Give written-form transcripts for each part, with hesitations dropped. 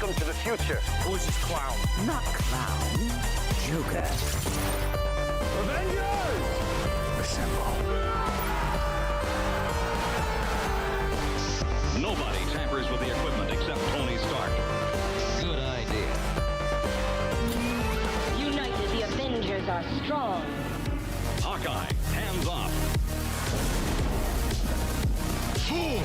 Welcome to the future. Who's this clown? Not clown. Joker. Avengers! Assemble. Nobody tampers with the equipment except Tony Stark. Good idea. United, the Avengers are strong. Hawkeye, hands off. Fool!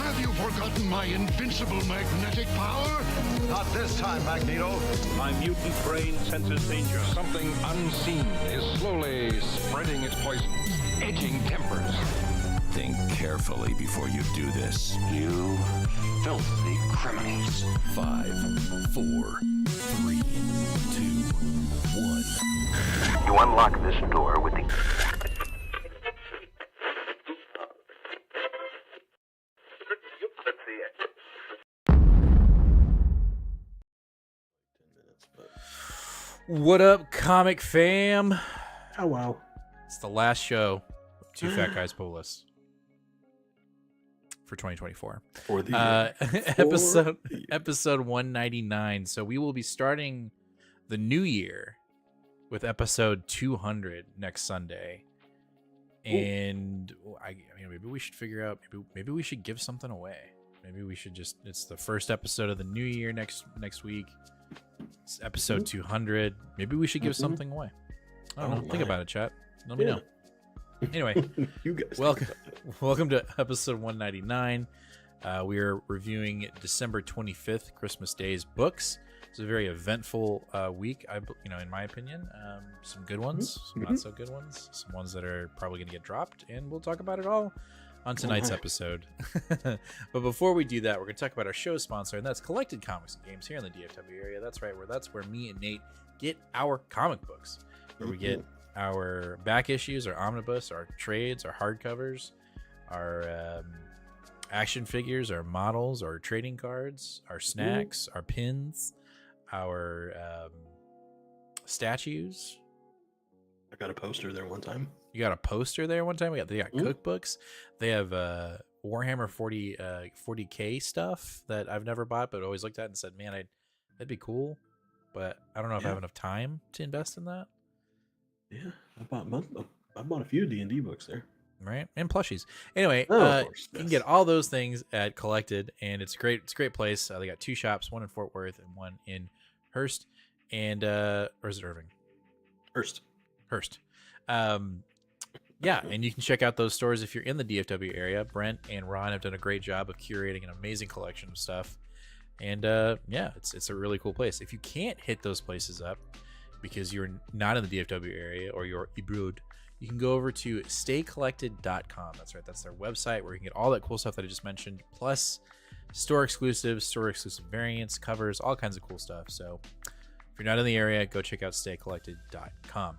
Have you forgotten my invincible magnetic power? Not this time, Magneto. My mutant brain senses danger. Something unseen is slowly spreading its poison, edging tempers. Think carefully before you do this. You filthy criminals. 5, 4, 3, 2, 1. You unlock this door with the... What up, comic fam? Oh, wow. It's the last show of Two Fat Guys Pull List for 2024. For the episode 199. So we will be starting the new year with episode 200 next Sunday. And I mean, maybe we should figure out, maybe we should give something away. Maybe we should just, it's the first episode of the new year next week. It's episode 200. Maybe we should give something away. I don't know. Think about it, chat. Let me know. Anyway, you guys welcome to episode 199. We are reviewing December 25th, Christmas Day's books. It's a very eventful week, in my opinion. Some good ones, some not so good ones, some ones that are probably going to get dropped, and we'll talk about it all on tonight's episode. But before we do that, we're going to talk about our show sponsor, and that's Collected Comics and Games here in the DFW area. That's right, that's where me and Nate get our comic books, where we get our back issues, our omnibus, our trades, our hardcovers, our action figures, our models, our trading cards, our snacks, our pins, our statues. I got a poster there one time. You got a poster there one time? They got cookbooks. They have Warhammer 40K stuff that I've never bought, but always looked at and said, man, that'd be cool. But I don't know if I have enough time to invest in that. Yeah, I bought a few D&D books there. Right, and plushies. Anyway, of course, you can get all those things at Collected, and it's great. It's a great place. They got two shops, one in Fort Worth and one in Hearst, and or is it Irving? Hearst. Yeah, and you can check out those stores if you're in the DFW area. Brent and Ron have done a great job of curating an amazing collection of stuff, and yeah, it's a really cool place. If you can't hit those places up because you're not in the DFW area or you're abroad, you can go over to staycollected.com. That's right, that's their website where you can get all that cool stuff that I just mentioned, plus store exclusive variants, covers, all kinds of cool stuff. So if you're not in the area, go check out staycollected.com.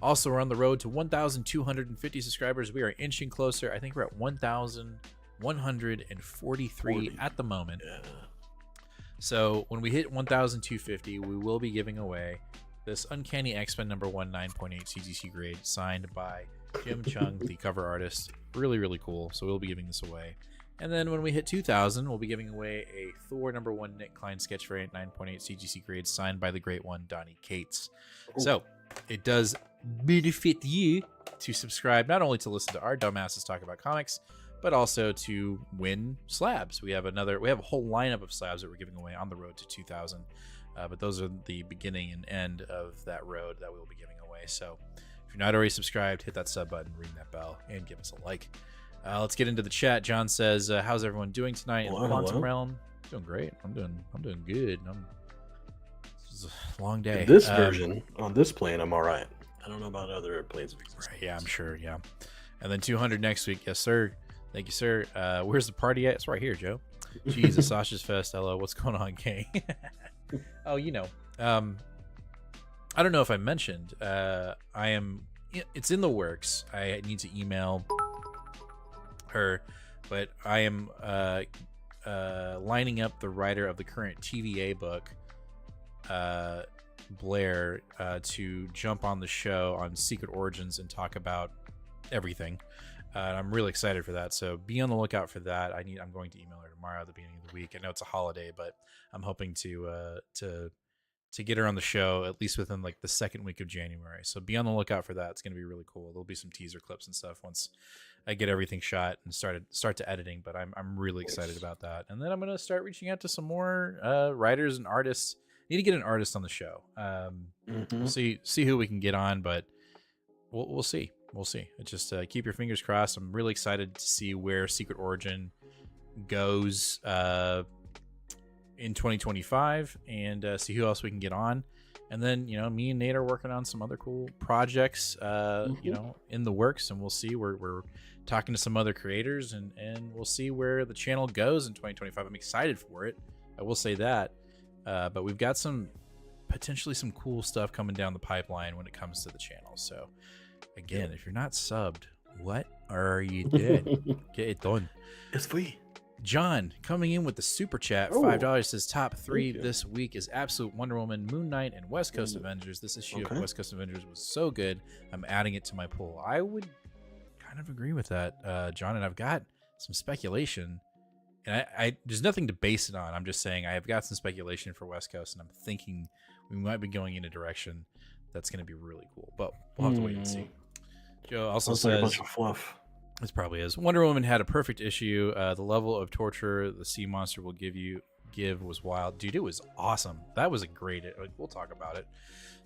Also, we're on the road to 1,250 subscribers. We are inching closer. I think we're at 1,143 at the moment. Yeah. So when we hit 1,250, we will be giving away this Uncanny X-Men number 1 9.8 CGC grade signed by Jim Chung, the cover artist. Really, really cool. So we'll be giving this away. And then when we hit 2,000, we'll be giving away a Thor number 1 Nick Klein sketch variant 9.8 CGC grade signed by the great one, Donnie Cates. So it does benefit you to subscribe, not only to listen to our dumbasses talk about comics, but also to win slabs. We have a whole lineup of slabs that we're giving away on the road to 2,000. But those are the beginning and end of that road that we will be giving away. So if you're not already subscribed, hit that sub button, ring that bell, and give us a like. Let's get into the chat. John says, "How's everyone doing tonight in the Quantum Realm?" Doing great. I'm doing good. This is a long day. In this version on this plane, I'm all right. I don't know about other planes of existence. Right, yeah, I'm sure. Yeah, and then 200 next week. Yes, sir. Thank you, sir. Where's the party at? It's right here, Joe. Jesus, Sasha's Fest. Hello, what's going on, gang? Oh, I don't know if I mentioned. It's in the works. I need to email her, but I am lining up the writer of the current TVA book, Blair, to jump on the show on Secret Origins and talk about everything. I'm really excited for that. So be on the lookout for that. I'm going to email her tomorrow at the beginning of the week. I know it's a holiday, but I'm hoping to get her on the show at least within like the second week of January. So be on the lookout for that. It's going to be really cool. There'll be some teaser clips and stuff once I get everything shot and start to editing. But I'm really excited about that. And then I'm going to start reaching out to some more writers and artists. Need to get an artist on the show. We'll see who we can get on, but we'll see. We'll see. Just keep your fingers crossed. I'm really excited to see where Secret Origin goes in 2025 and see who else we can get on. And then, me and Nate are working on some other cool projects, in the works, and we'll see. We're talking to some other creators, and we'll see where the channel goes in 2025. I'm excited for it. I will say that. But we've got potentially some cool stuff coming down the pipeline when it comes to the channel. So again, if you're not subbed, what are you doing? Get it done. It's free. John coming in with the super chat, $5 says top 3 this week is Absolute Wonder Woman, Moon Knight, and West Coast Avengers. This issue of West Coast Avengers was so good, I'm adding it to my pool. I would kind of agree with that, John, and I've got some speculation. And I there's nothing to base it on. I'm just saying I have got some speculation for West Coast, and I'm thinking we might be going in a direction that's going to be really cool. But we'll have to wait and see. Joe also says like a bunch of fluff. This probably is. Wonder Woman had a perfect issue. The level of torture the sea monster will give was wild. Dude, it was awesome. That was a great. We'll talk about it.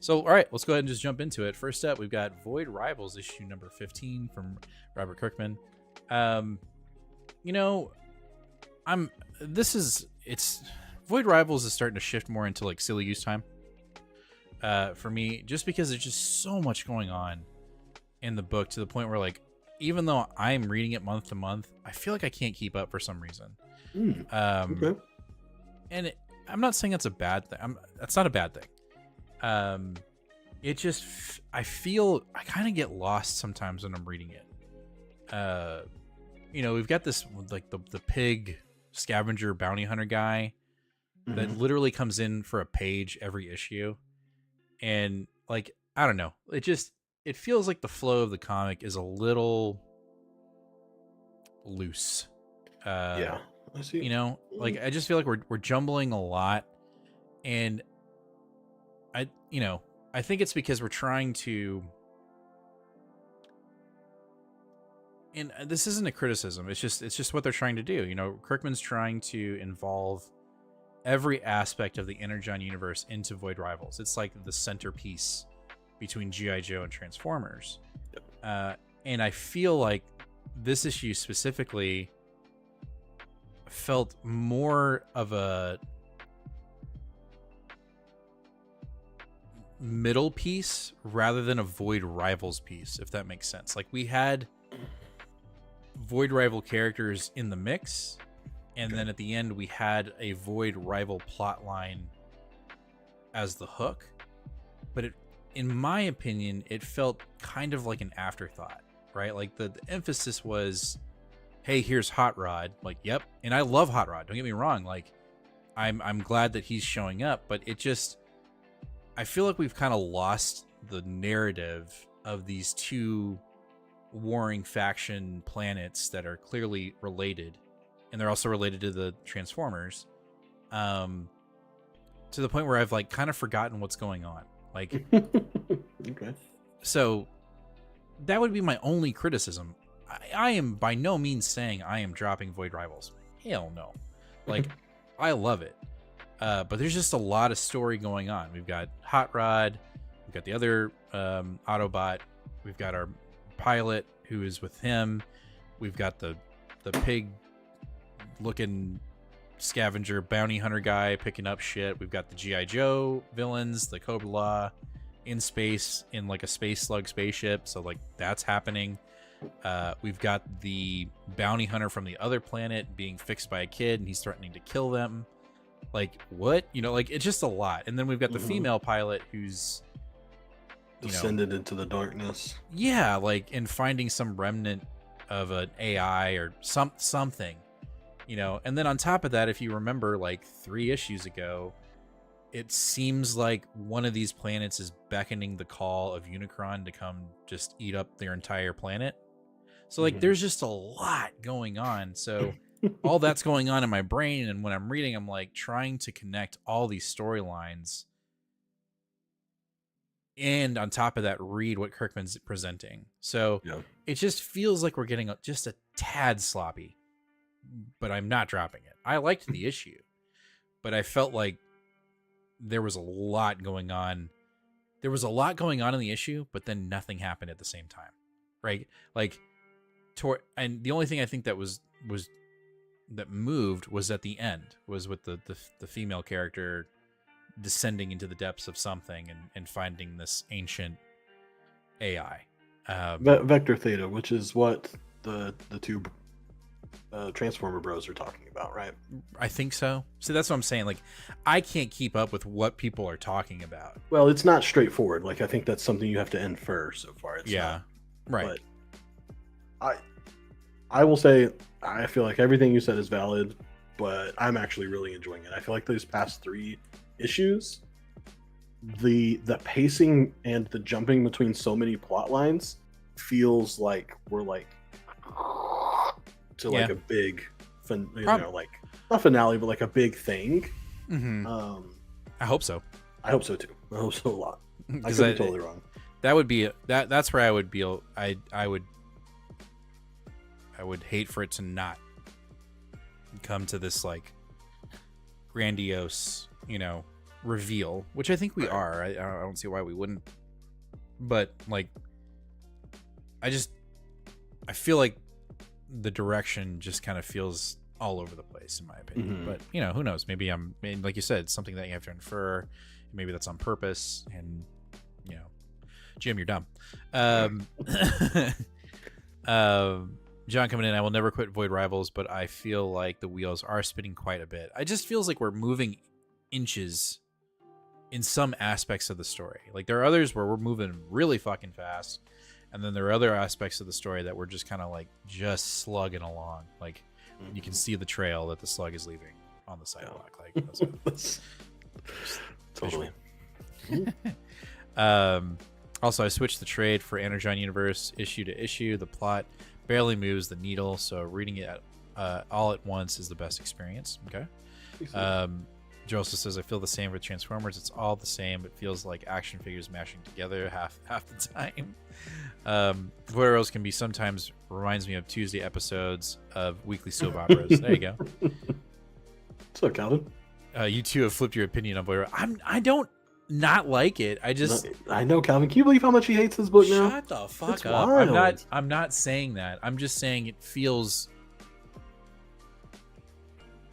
So, all right, let's go ahead and just jump into it. First up, we've got Void Rivals issue number 15 from Robert Kirkman. Void Rivals is starting to shift more into like silly use time for me, just because there's just so much going on in the book to the point where, like, even though I'm reading it month to month, I feel like I can't keep up for some reason. And I'm not saying that's a bad thing. That's not a bad thing. It just, I feel I kind of get lost sometimes when I'm reading it. We've got this like the pig scavenger bounty hunter guy that literally comes in for a page every issue, and like, I don't know, it feels like the flow of the comic is a little loose. I see. Like, I just feel like we're jumbling a lot, and I think it's because we're trying to, and this isn't a criticism, it's just what they're trying to do. Kirkman's trying to involve every aspect of the Energon universe into Void Rivals. It's like the centerpiece between G.I. Joe and Transformers. And I feel like this issue specifically felt more of a middle piece rather than a Void Rivals piece, if that makes sense. Like, we had Void Rival characters in the mix, and then at the end we had a Void Rival plot line as the hook, but in my opinion, it felt kind of like an afterthought, right? Like, the emphasis was, hey, here's Hot Rod. Like, yep, and I love Hot Rod, don't get me wrong. Like, I'm glad that he's showing up, but I feel like we've kind of lost the narrative of these two warring faction planets that are clearly related, and they're also related to the Transformers, to the point where I've like kind of forgotten what's going on. Like, okay. So that would be my only criticism. I am by no means saying I am dropping Void Rivals. Hell no. Like, I love it. But there's just a lot of story going on. We've got Hot Rod, we've got the other Autobot, we've got our pilot who is with him, we've got the pig looking scavenger bounty hunter guy picking up shit, we've got the G.I. Joe villains, the Cobra Law in space in like a space slug spaceship, so like that's happening. We've got the bounty hunter from the other planet being fixed by a kid and he's threatening to kill them. Like, what? Like, it's just a lot. And then we've got the female pilot who's descended into the darkness. Yeah, like, and finding some remnant of an AI or something. And then on top of that, if you remember, like 3 issues ago, it seems like one of these planets is beckoning the call of Unicron to come just eat up their entire planet. So like there's just a lot going on. So all that's going on in my brain, and when I'm reading, I'm like trying to connect all these storylines, and on top of that, read what Kirkman's presenting. So it just feels like we're getting just a tad sloppy, but I'm not dropping it. I liked the issue, but I felt like there was a lot going on. There was a lot going on in the issue, but then nothing happened at the same time, right? Like, and the only thing I think that that moved was at the end, was with the female character descending into the depths of something and finding this ancient AI. Vector Theta, which is what the two Transformer bros are talking about, right? I think so. So that's what I'm saying. Like, I can't keep up with what people are talking about. Well, it's not straightforward. Like, I think that's something you have to infer so far. It's not, right. But I will say, I feel like everything you said is valid, but I'm actually really enjoying it. I feel like those past 3 issues, the pacing and the jumping between so many plot lines feels like we're like to like a big, like not finale, but like a big thing. Mm-hmm. I hope so. I hope so too. I hope so a lot. I could be totally wrong. That would be that's where I would be. I would hate for it to not come to this like grandiose, reveal, which I think we are. I don't see why we wouldn't. But like, I feel like the direction just kind of feels all over the place, in my opinion. Mm-hmm. But who knows? Maybe like you said, it's something that you have to infer. Maybe that's on purpose, and Jim, you're dumb. John coming in, I will never quit Void Rivals, but I feel like the wheels are spinning quite a bit. It just feels like we're moving inches in some aspects of the story. Like, there are others where we're moving really fucking fast, and then there are other aspects of the story that we're just kind of like just slugging along. Like, you can see the trail that the slug is leaving on the sidewalk. Like, that's totally. Also, I switched the trade for Energon Universe issue to issue. The plot barely moves the needle, so reading it all at once is the best experience. Okay. Joe also says, I feel the same with Transformers. It's all the same. It feels like action figures mashing together half the time. Void Rivals can be sometimes reminds me of Tuesday episodes of weekly soap operas. There you go. What's up, Calvin? You two have flipped your opinion on Void Rivals. I don't not like it. I know, Calvin. Can you believe how much he hates this book now? Shut the fuck up. I'm not saying that. I'm just saying it feels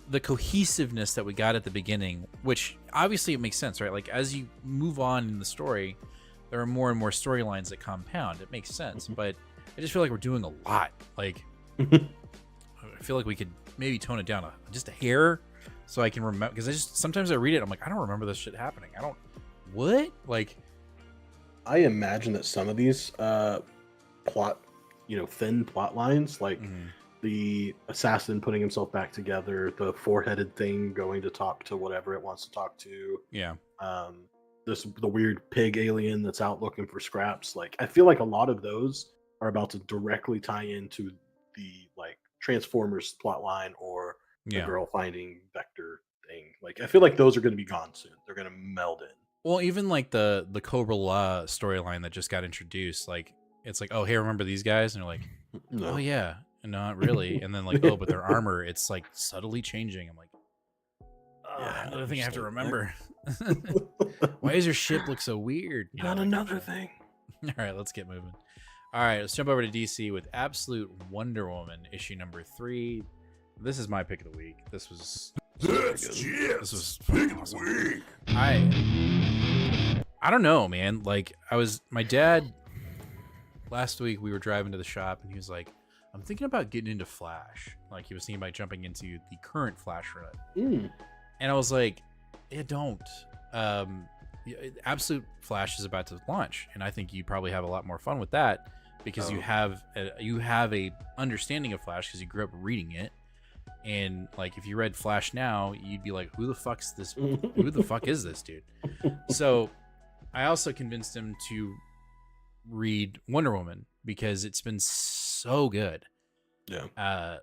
the cohesiveness that we got at the beginning, which obviously it makes sense, right? Like, as you move on in the story, there are more and more storylines that compound. It makes sense, but I just feel like we're doing a lot. Like, I feel like we could maybe tone it down just a hair, so I can remember. Because sometimes I read it, I'm like, I don't remember this shit happening. What? Like, I imagine that some of these plot, thin plot lines, like the assassin putting himself back together, the 4-headed thing going to talk to whatever it wants to talk to. Yeah. The weird pig alien that's out looking for scraps. Like, I feel like a lot of those are about to directly tie into the like Transformers plot line or the girl finding Vector thing. Like, I feel like those are going to be gone soon. They're going to meld in. Well, even like the Cobra La storyline that just got introduced, like, it's like, oh, hey, remember these guys? And they're like, no. Oh yeah, not really. And then like, oh, but their armor, it's like subtly changing. I'm like, another thing I have to remember. Why does your ship look so weird? Not another thing. All right, let's get moving. All right, let's jump over to DC with Absolute Wonder Woman issue number 3. This is my pick of the week. This was awesome. I don't know, man. Like, my dad last week, we were driving to the shop and he was like, I'm thinking about getting into Flash. Like, he was thinking about jumping into the current Flash run. And I was like, yeah, don't. Absolute Flash is about to launch, and I think you probably have a lot more fun with that because you have a understanding of Flash because you grew up reading it. And like, if you read Flash now, you'd be like, who the fuck's this? Who the fuck is this dude? So I also convinced him to read Wonder Woman because it's been so good. Yeah. I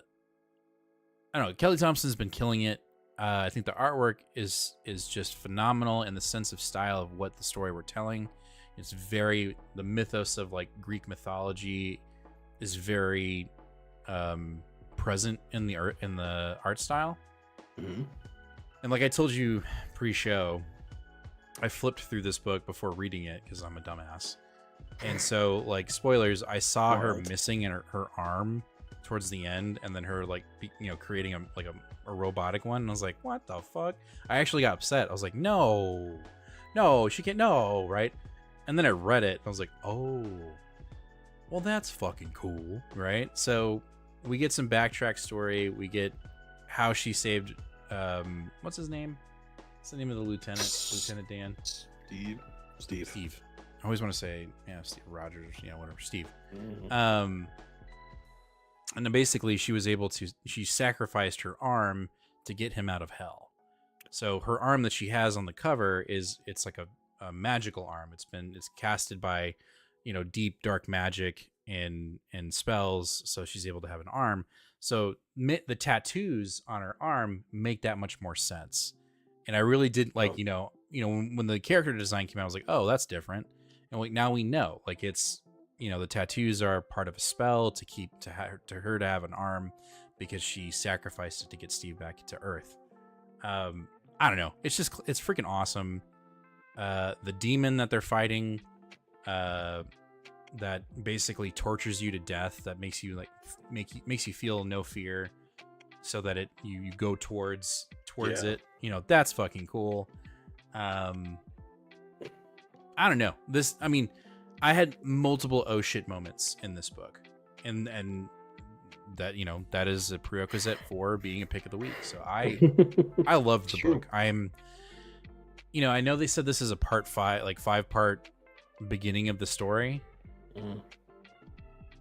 don't know. Kelly Thompson's been killing it. I think the artwork is just phenomenal in the sense of style of what the story we're telling. It's very, the mythos of like Greek mythology is very present in the art style. Mm-hmm. And like I told you pre-show, I flipped through this book before reading it because I'm a dumbass. And so, like, spoilers, I saw her missing in her arm towards the end, and then her like creating a robotic one. And I was like, what the fuck? I actually got upset. I was like, no, she can't, no, right? And then I read it, and I was like, oh, well, that's fucking cool, right? So we get some backtrack story. We get how she saved, what's his name? What's the name of the Lieutenant Dan? Steve. I always want to say, Steve Rogers, whatever, Steve. Mm-hmm. And then basically she sacrificed her arm to get him out of hell. So her arm that she has on the cover it's like a magical arm. It's casted by, deep dark magic and spells. So she's able to have an arm. So the tattoos on her arm make that much more sense. And I really did like, when the character design came out, I was like, oh, that's different. And like, now we know, like, it's, the tattoos are part of a spell to her to have an arm because she sacrificed it to get Steve back to Earth. I don't know. It's freaking awesome. The demon that they're fighting, that basically tortures you to death, that makes you makes you feel no fear, so that you go towards it. That's fucking cool. I don't know. I had multiple oh shit moments in this book, and that that is a prerequisite for being a pick of the week. So I loved the book. I know they said this is a part 5, like 5-part beginning of the story,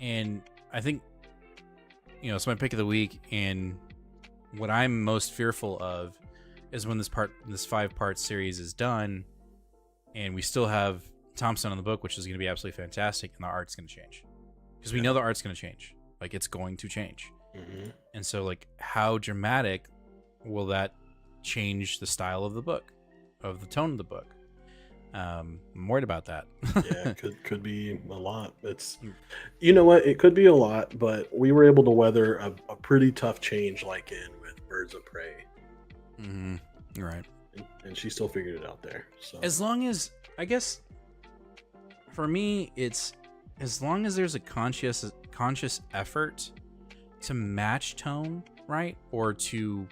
and I think it's my pick of the week. And what I'm most fearful of is when this 5-part series is done, and we still have Thompson on the book, which is going to be absolutely fantastic, and the art's going to change, because we know the art's going to change. Like, it's going to change. Mm-hmm. And so, like, how dramatic will that change the style of the book, of the tone of the book? I'm worried about that. Yeah, could be a lot. It's, it could be a lot, but we were able to weather a pretty tough change, like with Birds of Prey. Mm-hmm. Right. And she still figured it out there. So as long as, I guess, for me, it's as long as there's a conscious effort to match tone, right? Or to,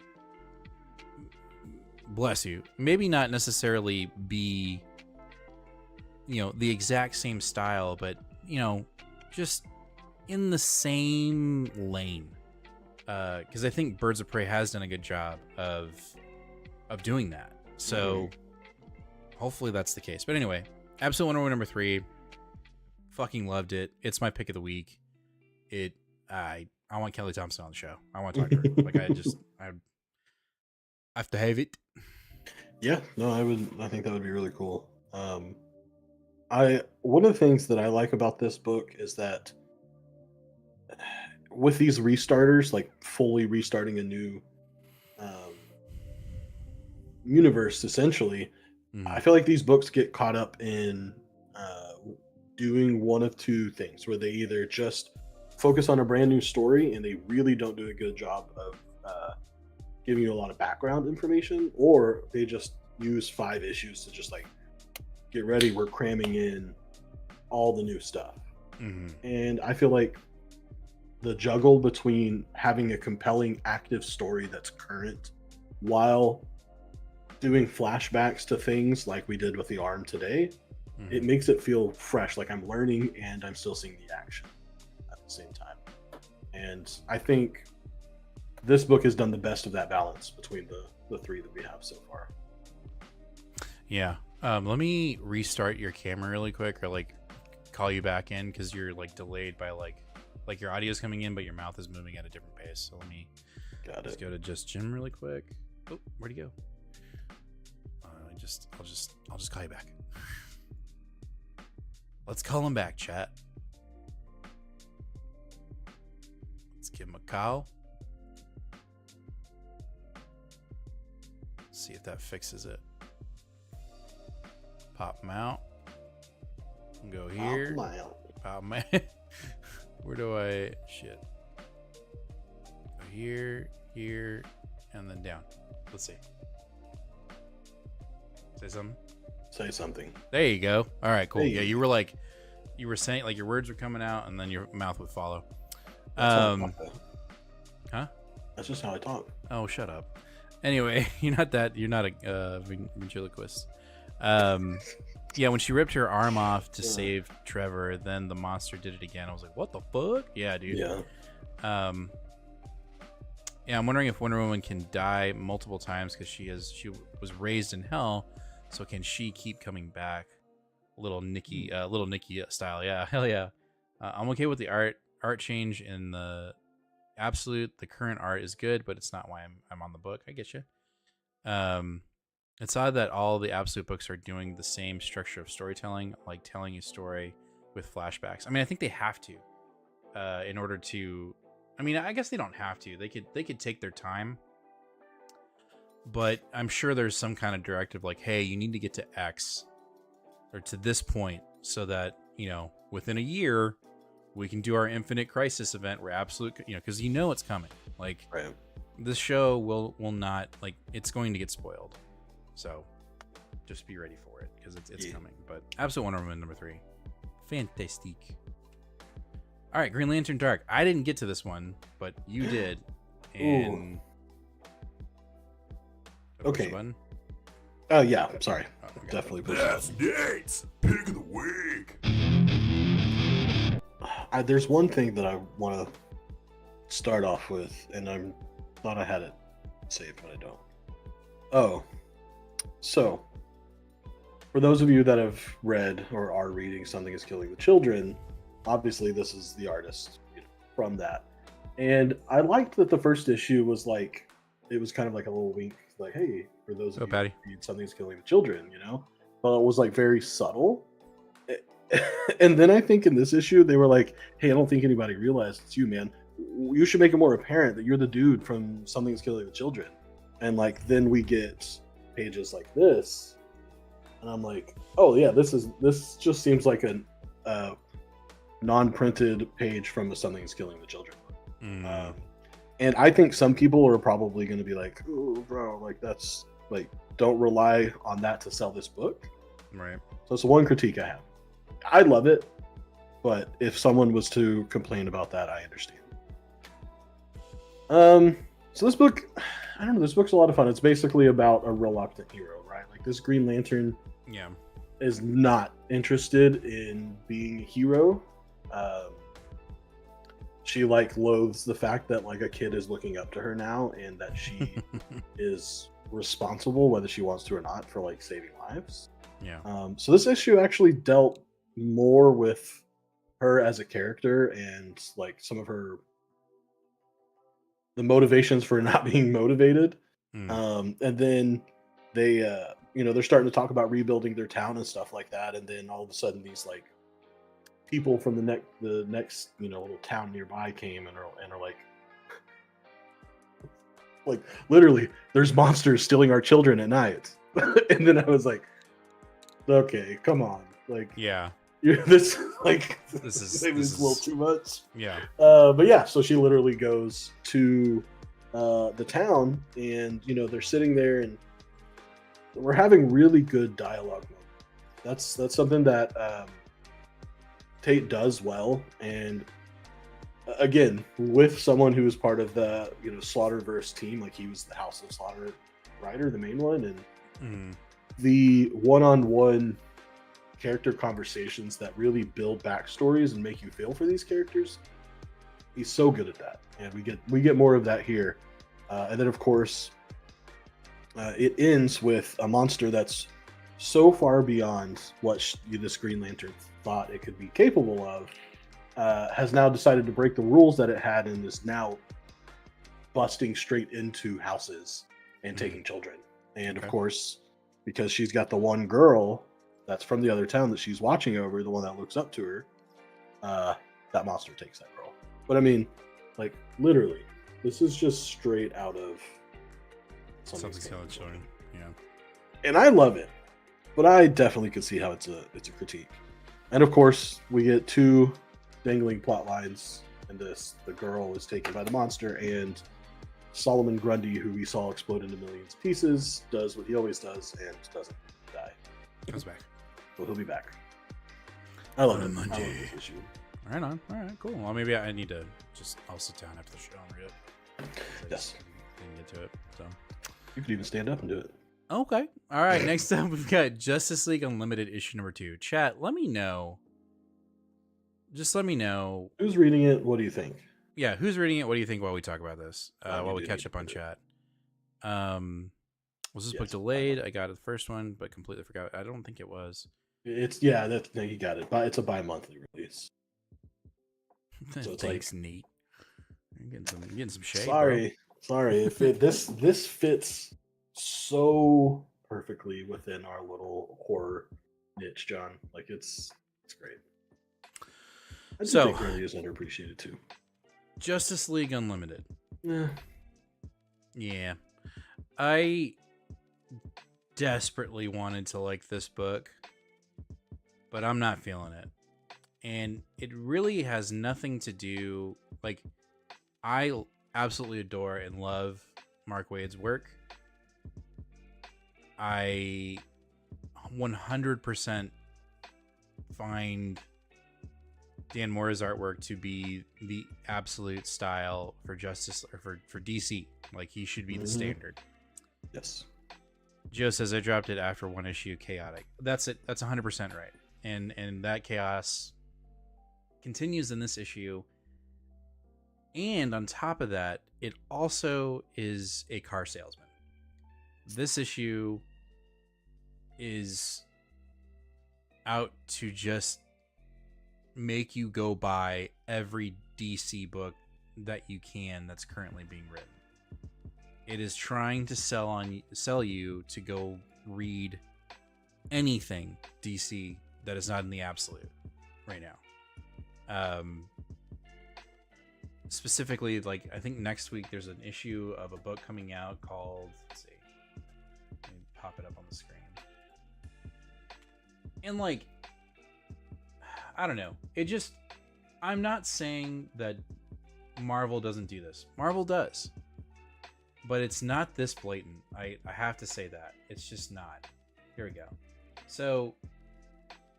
bless you, maybe not necessarily be, the exact same style, but, just in the same lane. Because I think Birds of Prey has done a good job of doing that. So hopefully that's the case. But anyway, Absolute Wonder Woman number 3. Fucking loved it. It's my pick of the week. I want Kelly Thompson on the show. I want to talk to her. Like, I have to have it. Yeah, no, I think that would be really cool. One of the things that I like about this book is that with these restarters, like fully restarting a new universe, essentially, I feel like these books get caught up in doing one of two things, where they either just focus on a brand new story and they really don't do a good job of giving you a lot of background information, or they just use 5 issues to just like, get ready, we're cramming in all the new stuff. And I feel like the juggle between having a compelling active story that's current while doing flashbacks to things like we did with the arm today, it makes it feel fresh, like I'm learning and I'm still seeing the action at the same time. And I think this book has done the best of that balance between the 3 that we have so far. Yeah. Let me restart your camera really quick, or like call you back in, because you're like delayed by like your audio is coming in, but your mouth is moving at a different pace. So let me just go to Just Jim really quick. Oh, where'd he go? I'll just call you back. Let's call him back, chat. give him a call. See if that fixes it. Pop him out. Go here. Pop him out. Where do I... Shit. Go here, here, and then down. Let's see. Say something. Say something. There you go. All right, cool. Hey. Yeah, you were saying, like, your words were coming out, and then your mouth would follow. That's how I talk, though. Huh? That's just how I talk. Oh, shut up. Anyway, you're not a ventriloquist. Yeah, when she ripped her arm off to save Trevor, then the monster did it again. I was like, what the fuck? Yeah, dude. Yeah. Yeah, I'm wondering if Wonder Woman can die multiple times because she was raised in hell. So can she keep coming back? Little Nikki style. Yeah, hell yeah. I'm okay with the art change in the absolute. The current art is good, but it's not why I'm on the book. I get you. It's odd that all the absolute books are doing the same structure of storytelling, like telling a story with flashbacks. I mean, I think they have to, in order to. I mean, I guess they don't have to. They could take their time. But I'm sure there's some kind of directive like, hey, you need to get to X or to this point so that, within a year we can do our Infinite Crisis event where absolute, because it's coming. Like, right. This show will not, like, it's going to get spoiled. So just be ready for it because it's coming. But Absolute Wonder Woman number 3. Fantastic. All right, Green Lantern Dark. I didn't get to this one, but you did. And okay. Button? Oh yeah, sorry. Oh, Definitely push Best dates. Pick of the week. There's one thing that I want to start off with, and I thought I had it saved, but I don't. Oh, so for those of you that have read or are reading Something is Killing the Children, obviously this is the artist from that. And I liked that the first issue was like, it was kind of like a little wink, like, hey, for those of you Patty. who read Something's Killing the Children, but it was like very subtle. And then I think in this issue, they were like, hey, I don't think anybody realized it's you, man. You should make it more apparent that you're the dude from Something's Killing the Children. And like, then we get pages like this. And I'm like, oh yeah, this just seems like a non-printed page from the Something's Killing the Children. And I think some people are probably going to be like, oh, bro, like that's like, don't rely on that to sell this book. Right. So it's the one critique I have. I love it, but if someone was to complain about that, I understand. So this book, I don't know, this book's a lot of fun. It's basically about a reluctant hero, right? Like this Green Lantern is not interested in being a hero. She like loathes the fact that like a kid is looking up to her now and that she is responsible, whether she wants to or not, for like saving lives. Yeah. So this issue actually dealt more with her as a character and like some of the motivations for not being motivated. And then they they're starting to talk about rebuilding their town and stuff like that, and then all of a sudden these like people from the next little town nearby came and are like literally, there's monsters stealing our children at night. And then I was like, okay, come on, like, yeah, this is a little too much. Yeah. But yeah, so she literally goes to the town, and they're sitting there, and we're having really good dialogue moments. That's something that Tate does well, and again, with someone who was part of the Slaughterverse team, like he was the House of Slaughter writer, the main one, and the one-on-one character conversations that really build backstories and make you feel for these characters. He's so good at that, and we get more of that here. And then of course, it ends with a monster that's so far beyond what this Green Lantern thought it could be capable of. Has now decided to break the rules that it had and is now busting straight into houses and taking children. And of course, because she's got the one girl that's from the other town that she's watching over, the one that looks up to her, that monster takes that girl. But I mean, Like literally, this is just straight out of Something's Killing Children. Yeah. And I love it, but I definitely could see how it's a critique. And of course, we get 2 dangling plot lines in this. The girl is taken by the monster, and Solomon Grundy, who we saw explode into millions of pieces, does what he always does and doesn't die. Comes back. So he'll be back. I love it. I love Monday. this issue. Right on. All right, cool. Well, maybe I need to I'll sit down after the show and read it. Yes. Didn't get to it, so. You could even stand up and do it. Okay. All right. Next up, we've got Justice League Unlimited issue number 2. Chat, let me know. Just let me know. Who's reading it? What do you think? Yeah, who's reading it? What do you think while we talk about this? While we catch up on chat. Was this book delayed? I got it the first one, but completely forgot. I don't think it was. It's no, you got it. But it's a bi-monthly release. So Thanks, Nate. You're getting some shade. Sorry. If this fits so perfectly within our little horror niche, John. Like it's great. I just think really is underappreciated too. Justice League Unlimited. Yeah. Yeah. I desperately wanted to like this book, but I'm not feeling it. And it really has nothing to do, like, I absolutely adore and love Mark Waid's work. I 100% find Dan Mora's artwork to be the absolute style for Justice or for DC. Like, he should be the standard. Yes. Joe says I dropped it after 1 issue. Chaotic. That's it. That's 100% right. And that chaos continues in this issue. And on top of that, it also is a car salesman. This issue is out to just make you go buy every DC book that you can that's currently being written. It is trying to sell you to go read anything DC that is not in the absolute right now. Specifically, like, I think next week there's an issue of a book coming out called, let's see, let me pop it up on the screen. And like, I don't know, it just, I'm not saying that Marvel doesn't do this. Marvel does, but it's not this blatant. I have to say that it's just not. Here we go. So,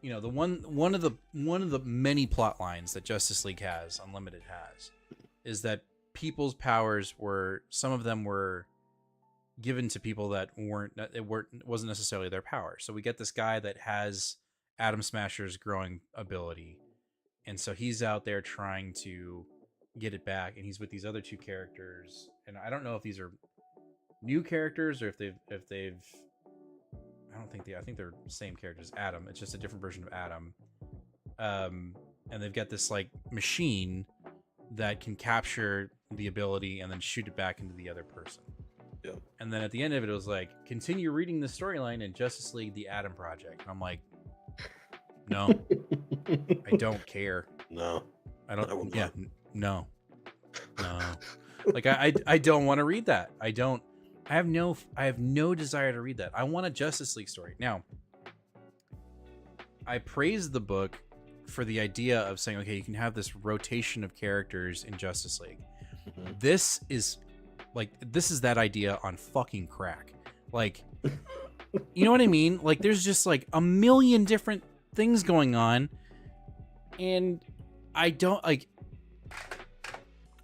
you know, the one of the many plot lines that Justice League has, Unlimited has, is that people's powers some of them were given to people that wasn't necessarily their power. So we get this guy that has Atom Smasher's growing ability, and so he's out there trying to get it back, and he's with these other 2 characters, and I don't know if these are new characters or if they've I think they're the same characters. Adam, it's just a different version of Adam. And they've got this like machine that can capture the ability and then shoot it back into the other person. Yeah. And then at the end of it, it was like, continue reading the storyline in Justice League: The Atom Project. And I'm like, no, I don't care. No, I don't. Yeah, no. Like I don't want to read that. I have no desire to read that. I want a Justice League story. Now, I praise the book for the idea of saying, okay, you can have this rotation of characters in Justice League. Mm-hmm. This is that idea on fucking crack. Like, you know what I mean? Like, there's just like a million different things going on, and I don't like.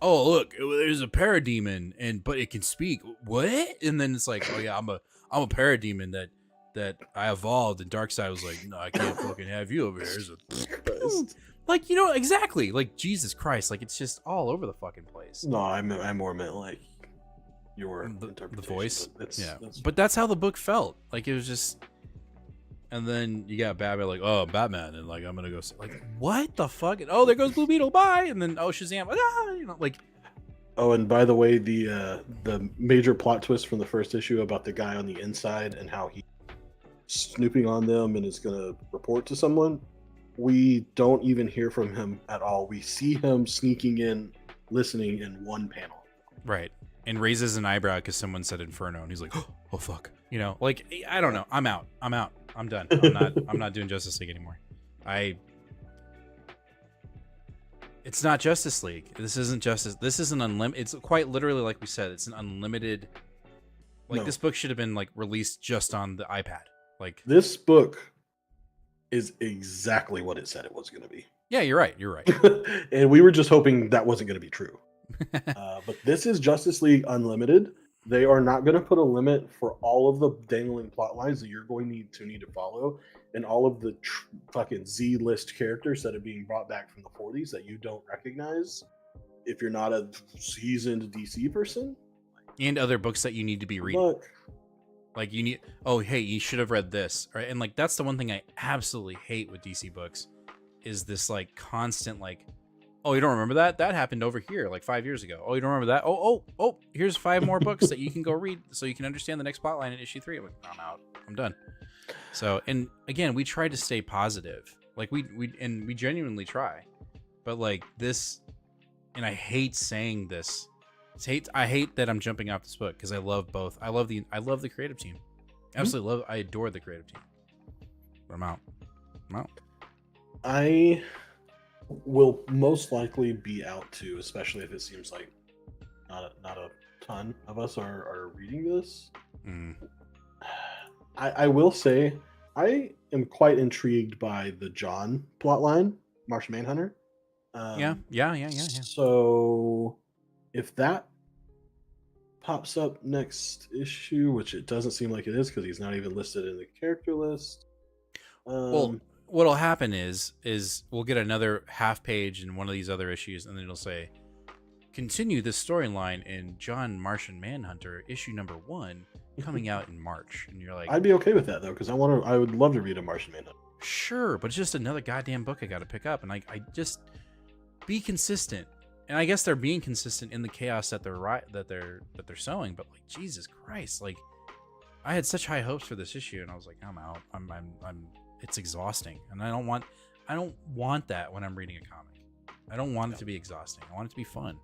Oh, look, there's a parademon, but it can speak. What? And then it's like, oh yeah, I'm a parademon that I evolved, and Darkseid was like, no, I can't fucking have you over here. Like, you know, exactly. Like, Jesus Christ, like, it's just all over the fucking place. No, I more meant like your interpretation. The voice. That's... But that's how the book felt. Like, it was just. And then you got Batman, like, oh, Batman, and like, I'm gonna go. Like, what the fuck? And, oh, there goes Blue Beetle. Bye. And then, oh, Shazam. You know, like. Oh, and by the way, the major plot twist from the first issue about the guy on the inside and how he's snooping on them and is gonna report to someone. We don't even hear from him at all. We see him sneaking in listening in one panel. Right. And raises an eyebrow because someone said Inferno, and he's like, "Oh fuck," Like I don't know. I'm out. I'm done. I'm not doing Justice League anymore. It's not Justice League. This isn't Justice. This is an unlimited. It's quite literally like we said. It's an unlimited. Like this book should have been like released just on the iPad. Like this book is exactly what it said it was going to be. Yeah, you're right. And we were just hoping that wasn't going to be true. But this is Justice League Unlimited. They are not going to put a limit for all of the dangling plot lines that you're going to need to follow, and all of the fucking Z-list characters that are being brought back from the 40s that you don't recognize if you're not a seasoned DC person. And other books that you need to be reading. Look. Like you need, oh, hey, you should have read this. Right? And like, that's the one thing I absolutely hate with DC books is this like constant, like, oh, you don't remember that? That happened over here like 5 years ago. Oh, you don't remember that? Oh, here's 5 more books that you can go read so you can understand the next plotline in issue 3. I'm like, I'm out. I'm done. So, and again, we try to stay positive. Like we genuinely try. But like this, and I hate saying this. I hate that I'm jumping off this book because I love both. I love the creative team. Absolutely I adore the creative team. But I'm out. I will most likely be out too, especially if it seems like not a ton of us are reading this. I will say I am quite intrigued by the John plotline, Martian Manhunter. Yeah. So if that pops up next issue, which it doesn't seem like it is because he's not even listed in the character list. Well, what'll happen is we'll get another half page in one of these other issues, and then it'll say, continue this storyline in John Martian Manhunter issue number 1 coming out in March. And you're like, I'd be okay with that though, because I would love to read a Martian Manhunter. Sure, but it's just another goddamn book I got to pick up, and I just be consistent. And I guess they're being consistent in the chaos that they're sowing. But like, Jesus Christ, like I had such high hopes for this issue, and I was like, I'm out. I'm it's exhausting, and I don't want that when I'm reading a comic. I don't want it to be exhausting. I want it to be fun.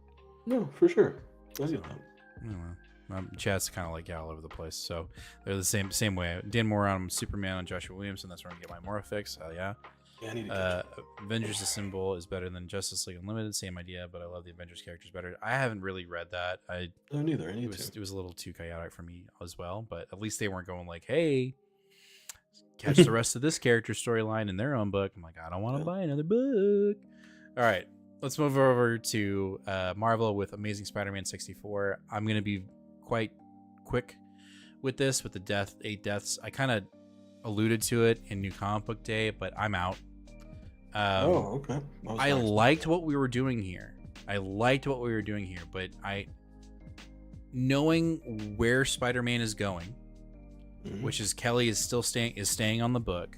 No, for sure. I get that. Chat's kind of like all over the place, so they're the same way. Dan Moore on Superman on Joshua Williamson. That's where I'm gonna get my Mora fix. Hell yeah. Yeah, I need to Avengers Assemble is better than Justice League Unlimited. Same idea, but I love the Avengers characters better. I haven't really read that. No, neither. It was a little too chaotic for me as well, but at least they weren't going like, hey, catch the rest of this character storyline in their own book. I'm like, I don't want to buy another book. All right, let's move over to Marvel with Amazing Spider-Man 64. I'm going to be quite quick with this, with the 8 deaths. I kind of alluded to it in New Comic Book Day, but I'm out. Okay. I liked what we were doing here. But knowing where Spider-Man is going, which is Kelly is still staying on the book.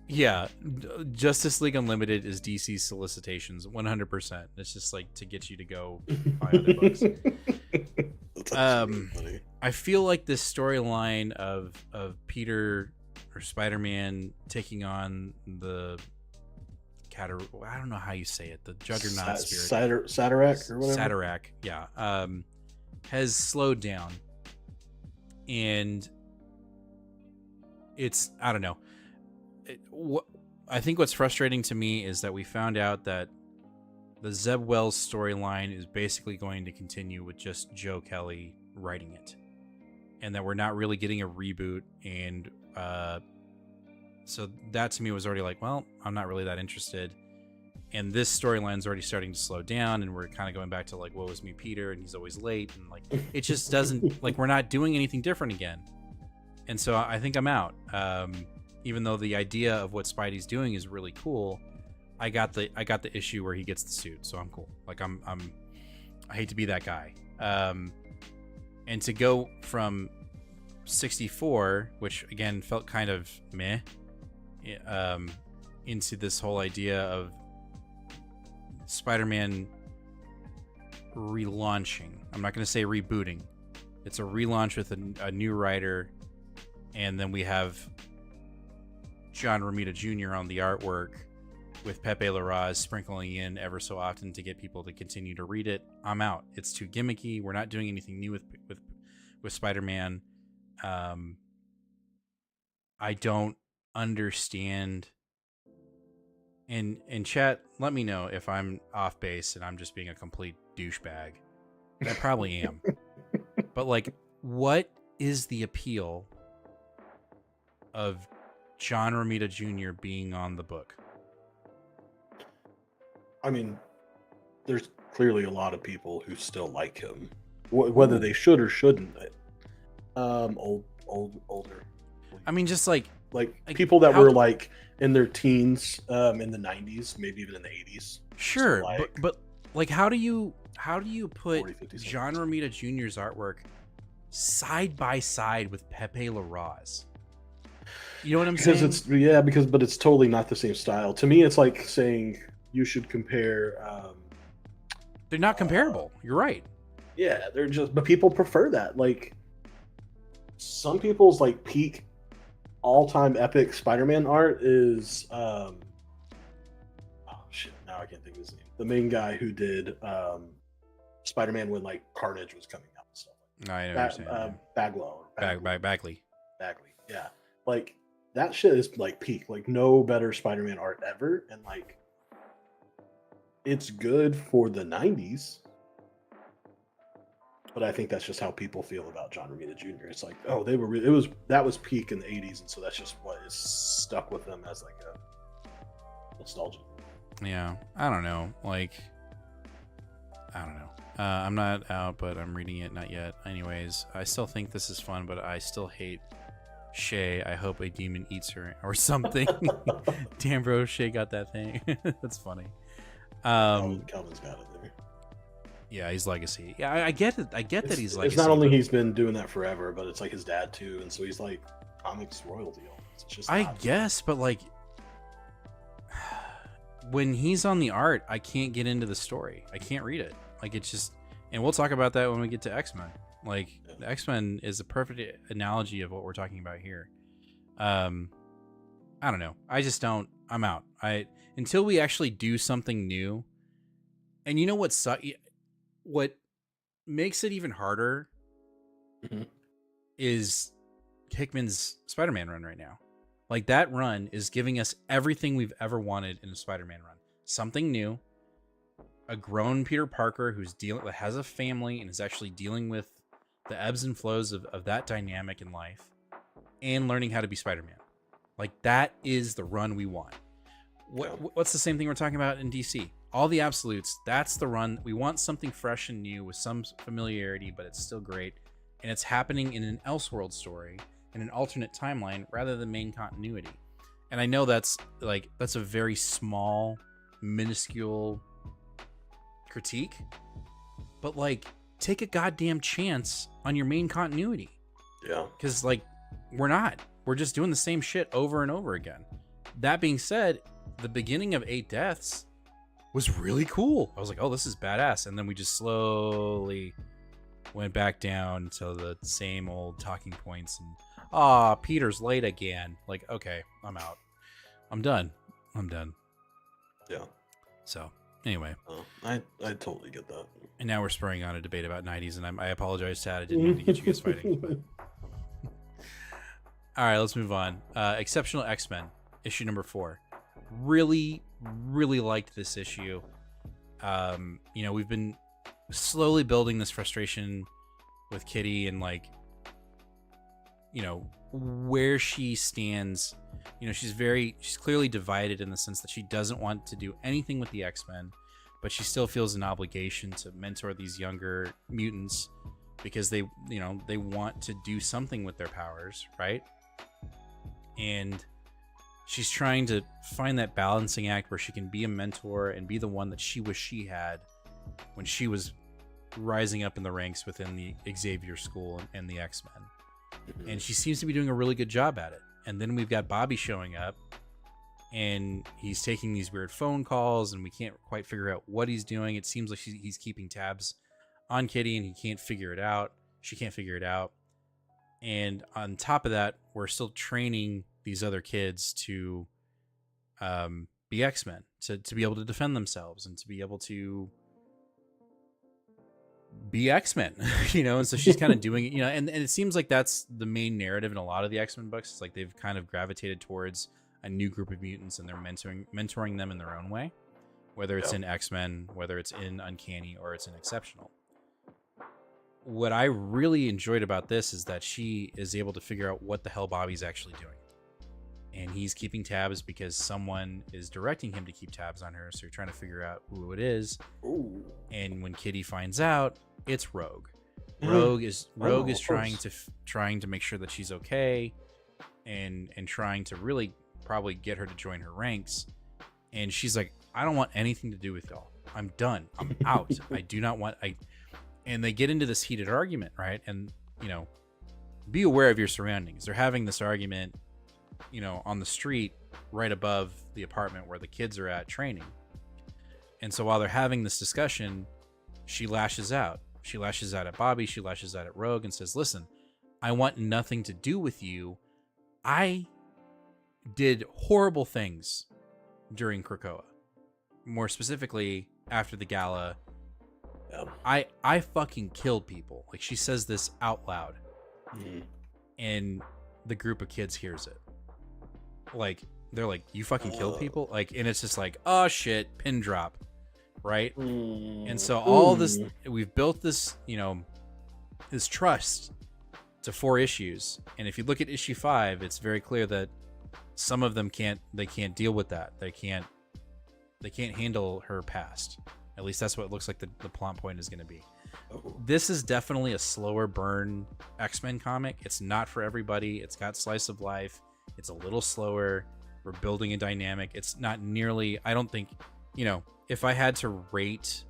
Yeah, Justice League Unlimited is DC's solicitations 100%. It's just like to get you to go buy other books. I feel like this storyline of Peter or Spider-Man taking on the I don't know how you say it, the Juggernaut spirit, Satarak or whatever. Satarak, yeah, has slowed down, and it's, I don't know. I think what's frustrating to me is that we found out that the Zeb Wells storyline is basically going to continue with just Joe Kelly writing it, and that we're not really getting a reboot. And so that to me was already like, well, I'm not really that interested. And this storyline's already starting to slow down, and we're kind of going back to like, woe is me, Peter, and he's always late, and like it just doesn't, like, we're not doing anything different again. And so I think I'm out. Even though the idea of what Spidey's doing is really cool, I got the issue where he gets the suit, so I'm cool. Like I hate to be that guy. And to go from 64, which again felt kind of meh, into this whole idea of Spider-Man relaunching. I'm not going to say rebooting. It's a relaunch with a new writer, and then we have John Romita Jr. on the artwork, with Pepe Larraz sprinkling in ever so often to get people to continue to read it, I'm out. It's too gimmicky. We're not doing anything new with Spider-Man. I don't understand. And chat, let me know if I'm off base and I'm just being a complete douchebag. I probably am. But like, what is the appeal of John Romita Jr. being on the book? I mean, there's clearly a lot of people who still like him, whether they should or shouldn't. Older. I mean, just like people that were like in their teens, in the 90s, maybe even in the 80s. Sure, so but like, how do you put 40, 50 John Romita Jr.'s artwork side by side with Pepe Larraz? You know what I'm saying? But it's totally not the same style. To me, it's like saying you should compare. They're not comparable. You're right. Yeah, they're just. But people prefer that. Like, some people's like peak, all-time epic Spider-Man art is. Oh shit! Now I can't think of his name. The main guy who did Spider-Man when like Carnage was coming out and stuff. I understand. Bagley. Bagley. Yeah, like that shit is like peak. Like no better Spider-Man art ever, and like it's good for the 90s. But I think that's just how people feel about John Romita Jr. It's like, oh, that was peak in the 80s, and so that's just what is stuck with them as like a nostalgia. Yeah, I don't know. Like, I don't know. I'm not out, but I'm reading it. Not yet. Anyways, I still think this is fun, but I still hate Shay. I hope a demon eats her or something. Damn, bro, Shay got that thing. That's funny. Calvin's got it there. Yeah, he's legacy. Yeah, I get it. I get that he's legacy. It's not only he's been doing that forever, but it's like his dad too, and so he's like comics royalty. It's just I guess, but like when he's on the art, I can't get into the story. I can't read it. Like it's just, and we'll talk about that when we get to X-Men. Like the X-Men is a perfect analogy of what we're talking about here. I don't know. I just don't. I'm out. Until we actually do something new. And you know what what makes it even harder is Hickman's Spider-Man run right now. Like that run is giving us everything we've ever wanted in a Spider-Man run. Something new, a grown Peter Parker that has a family and is actually dealing with the ebbs and flows of that dynamic in life, and learning how to be Spider-Man. Like that is the run we want. What's the same thing we're talking about in DC? All the absolutes, that's the run. We want something fresh and new with some familiarity, but it's still great. And it's happening in an Elseworld story, in an alternate timeline, rather than main continuity. And I know that's a very small, minuscule critique, but like, take a goddamn chance on your main continuity. Yeah. Because like, we're just doing the same shit over and over again. That being said, the beginning of 8 Deaths was really cool. I was like, oh, this is badass. And then we just slowly went back down to the same old talking points. And Peter's late again. Like, okay, I'm out. I'm done. Yeah. So anyway, I totally get that. And now we're spurring on a debate about 90s, and I apologize, Tad. I didn't mean to get you guys fighting. But... All right, let's move on. Exceptional X-Men, issue number 4. Really, really liked this issue. We've been slowly building this frustration with Kitty and like, where she stands. She's clearly divided in the sense that she doesn't want to do anything with the X-Men, but she still feels an obligation to mentor these younger mutants because they want to do something with their powers, right? And she's trying to find that balancing act where she can be a mentor and be the one that she wished she had when she was rising up in the ranks within the Xavier School and the X-Men. And she seems to be doing a really good job at it. And then we've got Bobby showing up, and he's taking these weird phone calls, and we can't quite figure out what he's doing. It seems like he's keeping tabs on Kitty, and he can't figure it out. She can't figure it out. And on top of that, we're still training these other kids to be X-Men, to be able to defend themselves and to be able to be X-Men, you know. And so she's kind of doing it, you know, and it seems like that's the main narrative in a lot of the X-Men books. It's like they've kind of gravitated towards a new group of mutants and they're mentoring them in their own way, whether it's in X-Men, whether it's in Uncanny, or it's in Exceptional. What I really enjoyed about this is that she is able to figure out what the hell Bobby's actually doing. And he's keeping tabs because someone is directing him to keep tabs on her. So you're trying to figure out who it is. Ooh. And when Kitty finds out, it's Rogue. Rogue is trying to make sure that she's okay, and trying to really probably get her to join her ranks. And she's like, I don't want anything to do with y'all. I'm done. I'm out. I do not want. And they get into this heated argument, right? And, you know, be aware of your surroundings. They're having this argument, you know, on the street right above the apartment where the kids are at training. And so while they're having this discussion, she lashes out. She lashes out at Bobby. She lashes out at Rogue and says, listen, I want nothing to do with you. I did horrible things during Krakoa. More specifically, after the gala, I fucking killed people. Like, she says this out loud. And the group of kids hears it. Like, they're like, you fucking killed people? Like, and it's just like, oh shit, pin drop. Right? And so all this, we've built this, you know, this trust to 4 issues. And if you look at issue 5, it's very clear that some of them can't deal with that. They can't handle her past. At least that's what it looks like the plot point is going to be. This is definitely a slower burn X-Men comic. It's not for everybody. It's got slice of life. It's a little slower. We're building a dynamic. It's not nearly, I don't think, you know, if I had to rate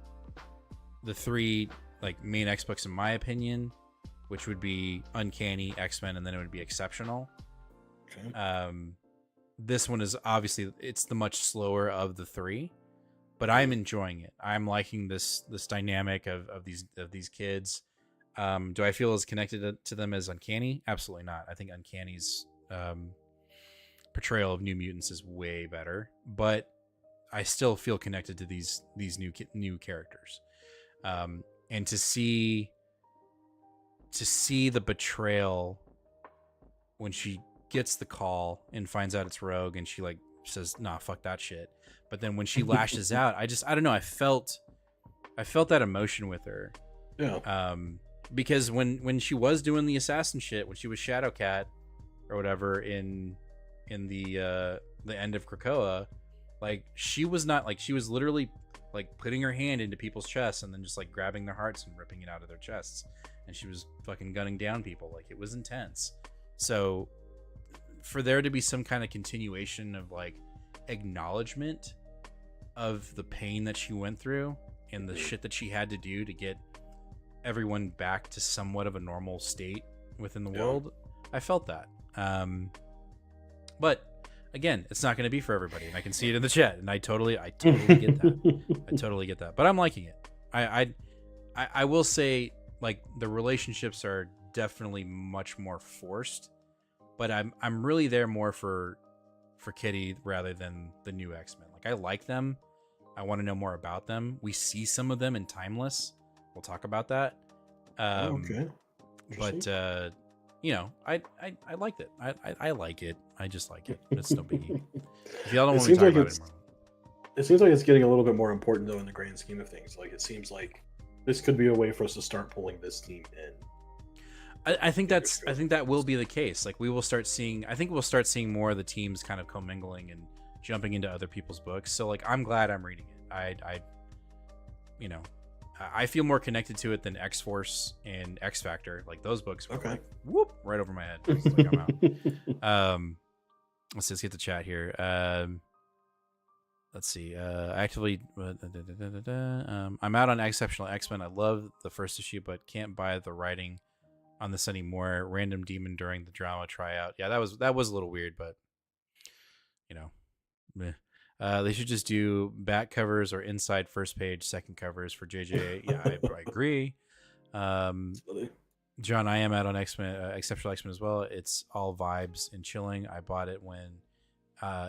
the 3 like main X books in my opinion, which would be Uncanny, X-Men, and then it would be Exceptional. Okay. This one is obviously, it's the much slower of the 3. But I'm enjoying it. I'm liking this dynamic of these kids. Do I feel as connected to them as Uncanny? Absolutely not. I think Uncanny's portrayal of New Mutants is way better, but I still feel connected to these new characters. And to see the betrayal when she gets the call and finds out it's Rogue, and she like says, "Nah, fuck that shit." But then when she lashes out, I don't know. I felt that emotion with her. Yeah. Because when she was doing the assassin shit, when she was Shadowcat or whatever in the end of Krakoa, like she was not like, she was literally like putting her hand into people's chests and then just like grabbing their hearts and ripping it out of their chests, and she was fucking gunning down people. Like, it was intense. So for there to be some kind of continuation of like acknowledgement of the pain that she went through and the shit that she had to do to get everyone back to somewhat of a normal state within the world, I felt that. But again, it's not going to be for everybody, and I can see it in the chat, and I totally get that. I totally get that. But I'm liking it. I will say, like, the relationships are definitely much more forced, but I'm really there more for Kitty rather than the new X-Men. Like, I like them. I want to know more about them. We see some of them in Timeless. We'll talk about that. Okay. But you know, I liked it. I like it. I just like it. It's no biggie. If y'all don't want to talk about it more. It seems like it's getting a little bit more important though in the grand scheme of things. Like, it seems like this could be a way for us to start pulling this team in. I think that will be the case. Like, we'll start seeing more of the teams kind of commingling and jumping into other people's books. So like, I'm glad I'm reading it. I feel more connected to it than X-Force and X-Factor. Like, those books were like, whoop, right over my head. Like, I'm out. Let's just get the chat here. Let's see. Actively, I'm out on Exceptional X-Men. I love the first issue, but can't buy the writing on this anymore. Random demon during the drama tryout. Yeah, that was a little weird, but you know, meh. They should just do back covers or inside first page second covers for JJ. Yeah, I agree. John, I am out on X-Men, Exceptional X-Men as well. It's all vibes and chilling. I bought it when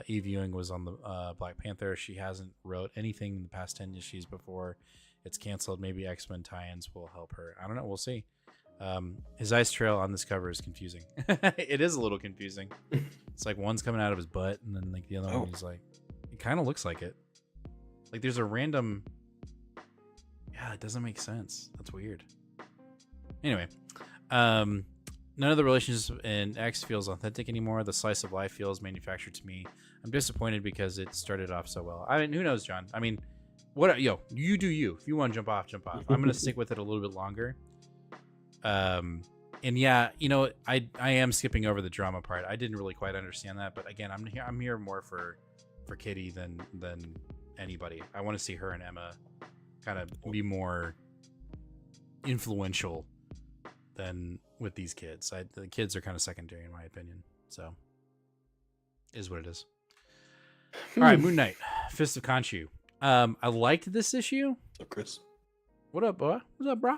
Eve Ewing was on the Black Panther. She hasn't wrote anything in the past 10 issues before it's canceled. Maybe X-Men tie-ins will help her. I don't know. We'll see. His ice trail on this cover is confusing. It is a little confusing. It's like one's coming out of his butt, and then like the other one is like, it kind of looks like it. Like there's a random. Yeah, it doesn't make sense. That's weird. Anyway, none of the relationships in X feels authentic anymore. The slice of life feels manufactured to me. I'm disappointed because it started off so well. I mean, who knows, John? I mean, you do you. If you want to jump off, jump off. I'm gonna stick with it a little bit longer. And yeah, I am skipping over the drama part. I didn't really quite understand that, but again, I'm here more for Kitty than anybody. I want to see her and Emma kind of be more influential than with these kids. The kids are kind of secondary in my opinion. So is what it is. All right, Moon Knight, Fist of Khonshu. I liked this issue. So Chris, what up, boy? What's up, bro?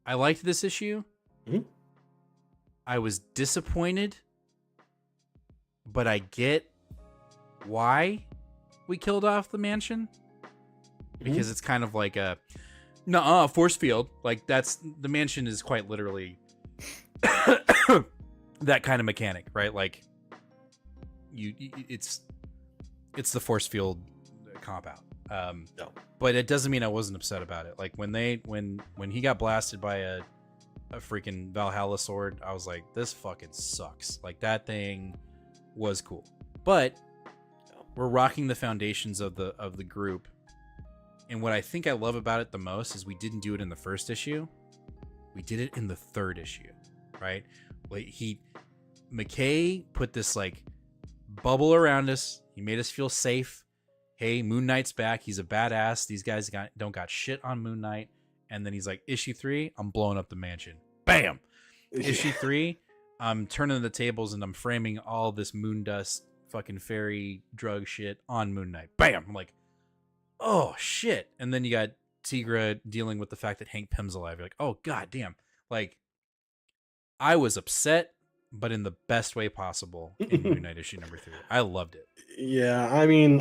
I liked this issue. Mm-hmm. I was disappointed, but I get why we killed off the mansion, because it's kind of like a force field. Like that's the mansion is quite literally that kind of mechanic, right? Like it's the force field cop out. No, but it doesn't mean I wasn't upset about it. Like when he got blasted by a freaking Valhalla sword, I was like, this fucking sucks. Like that thing was cool, but we're rocking the foundations of the group. And what I think I love about it the most is we didn't do it in the first issue. We did it in the third issue, right? Like McKay put this like bubble around us. He made us feel safe. Hey, Moon Knight's back. He's a badass. These guys don't got shit on Moon Knight. And then he's like, issue 3, I'm blowing up the mansion. Bam! Issue 3, I'm turning the tables and I'm framing all this moon dust fucking fairy drug shit on Moon Knight. Bam! I'm like, oh, shit. And then you got Tigra dealing with the fact that Hank Pym's alive. You're like, oh, goddamn. Like, I was upset, but in the best way possible in Moon Knight issue number 3. I loved it. Yeah, I mean,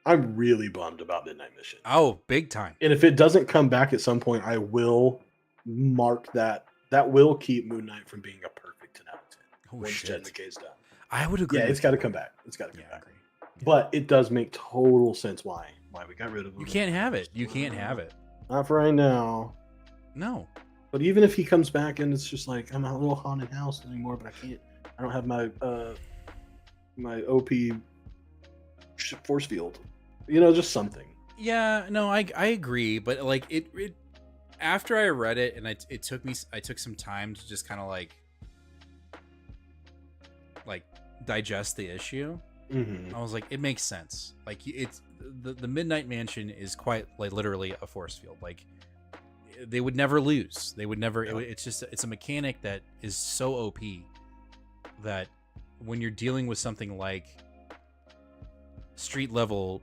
I'm really bummed about Midnight Mission. Oh, big time. And if it doesn't come back at some point, I will mark that. That will keep Moon Knight from being a perfect 10 out of 10 when Jed McKay's done. I would agree. Yeah, it's got to come back. It's got to come back. But it does make total sense why we got rid of him. You can't have it. You can't have it. Not for right now. No. But even if he comes back and it's just like, I'm not a little haunted house anymore, but I don't have my my OP force field. Just something. Yeah, no, I agree, but like it after I read it and I took some time to just kind of like digest the issue. Mm-hmm. I was like, it makes sense. Like it's the Midnight Mansion is quite like literally a force field. Like they would never lose. They would never. It's a mechanic that is so OP that when you're dealing with something like street level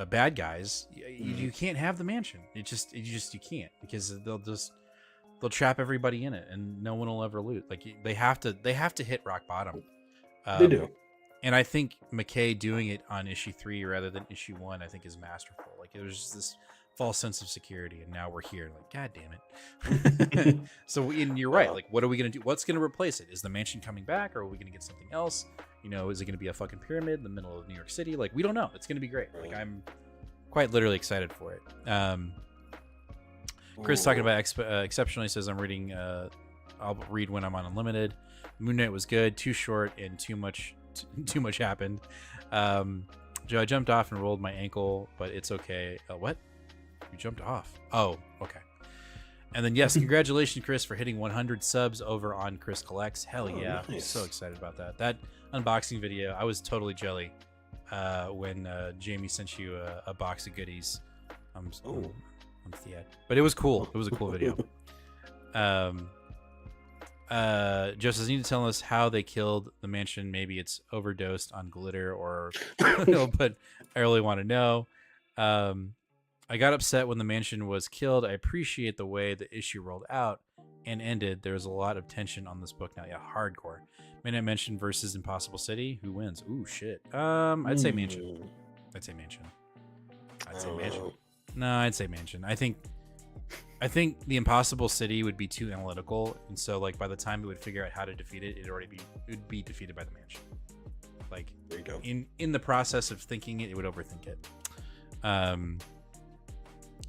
bad guys, you can't have the mansion. You can't, because they'll trap everybody in it and no one will ever loot. Like they have to hit rock bottom. They do. And I think McKay doing it on issue 3 rather than issue 1, I think is masterful. Like it was just this false sense of security, and now we're here. Like, God damn it. So, and you're right. Like, what are we gonna do? What's gonna replace it? Is the mansion coming back, or are we gonna get something else? Is it gonna be a fucking pyramid in the middle of New York City? Like, we don't know. It's gonna be great. Like, I'm quite literally excited for it. Chris talking about exceptionally says I'm reading. I'll read when I'm on Unlimited. Moon Knight was good, too short, and too much happened. Joe, I jumped off and rolled my ankle, but it's okay. What? You jumped off? Oh, okay. And then yes, congratulations, Chris, for hitting 100 subs over on Chris Collects. Hell yeah, nice. I'm so excited about that. That unboxing video, I was totally jelly when Jamie sent you a box of goodies. I'm sad, but it was cool. It was a cool video. Joe says, need to tell us how they killed the mansion. Maybe it's overdosed on glitter or no, but I really want to know. I got upset when the mansion was killed. I appreciate the way the issue rolled out. and ended, there's a lot of tension on this book now. Yeah, hardcore. Midnight Mansion versus Impossible City. Who wins? Ooh, shit. I'd say Mansion. I'd say Mansion. I'd say Mansion. No, I'd say Mansion. I think the Impossible City would be too analytical, and so like by the time it would figure out how to defeat it, it would be defeated by the Mansion. Like there you go. In the process of thinking it, it would overthink it.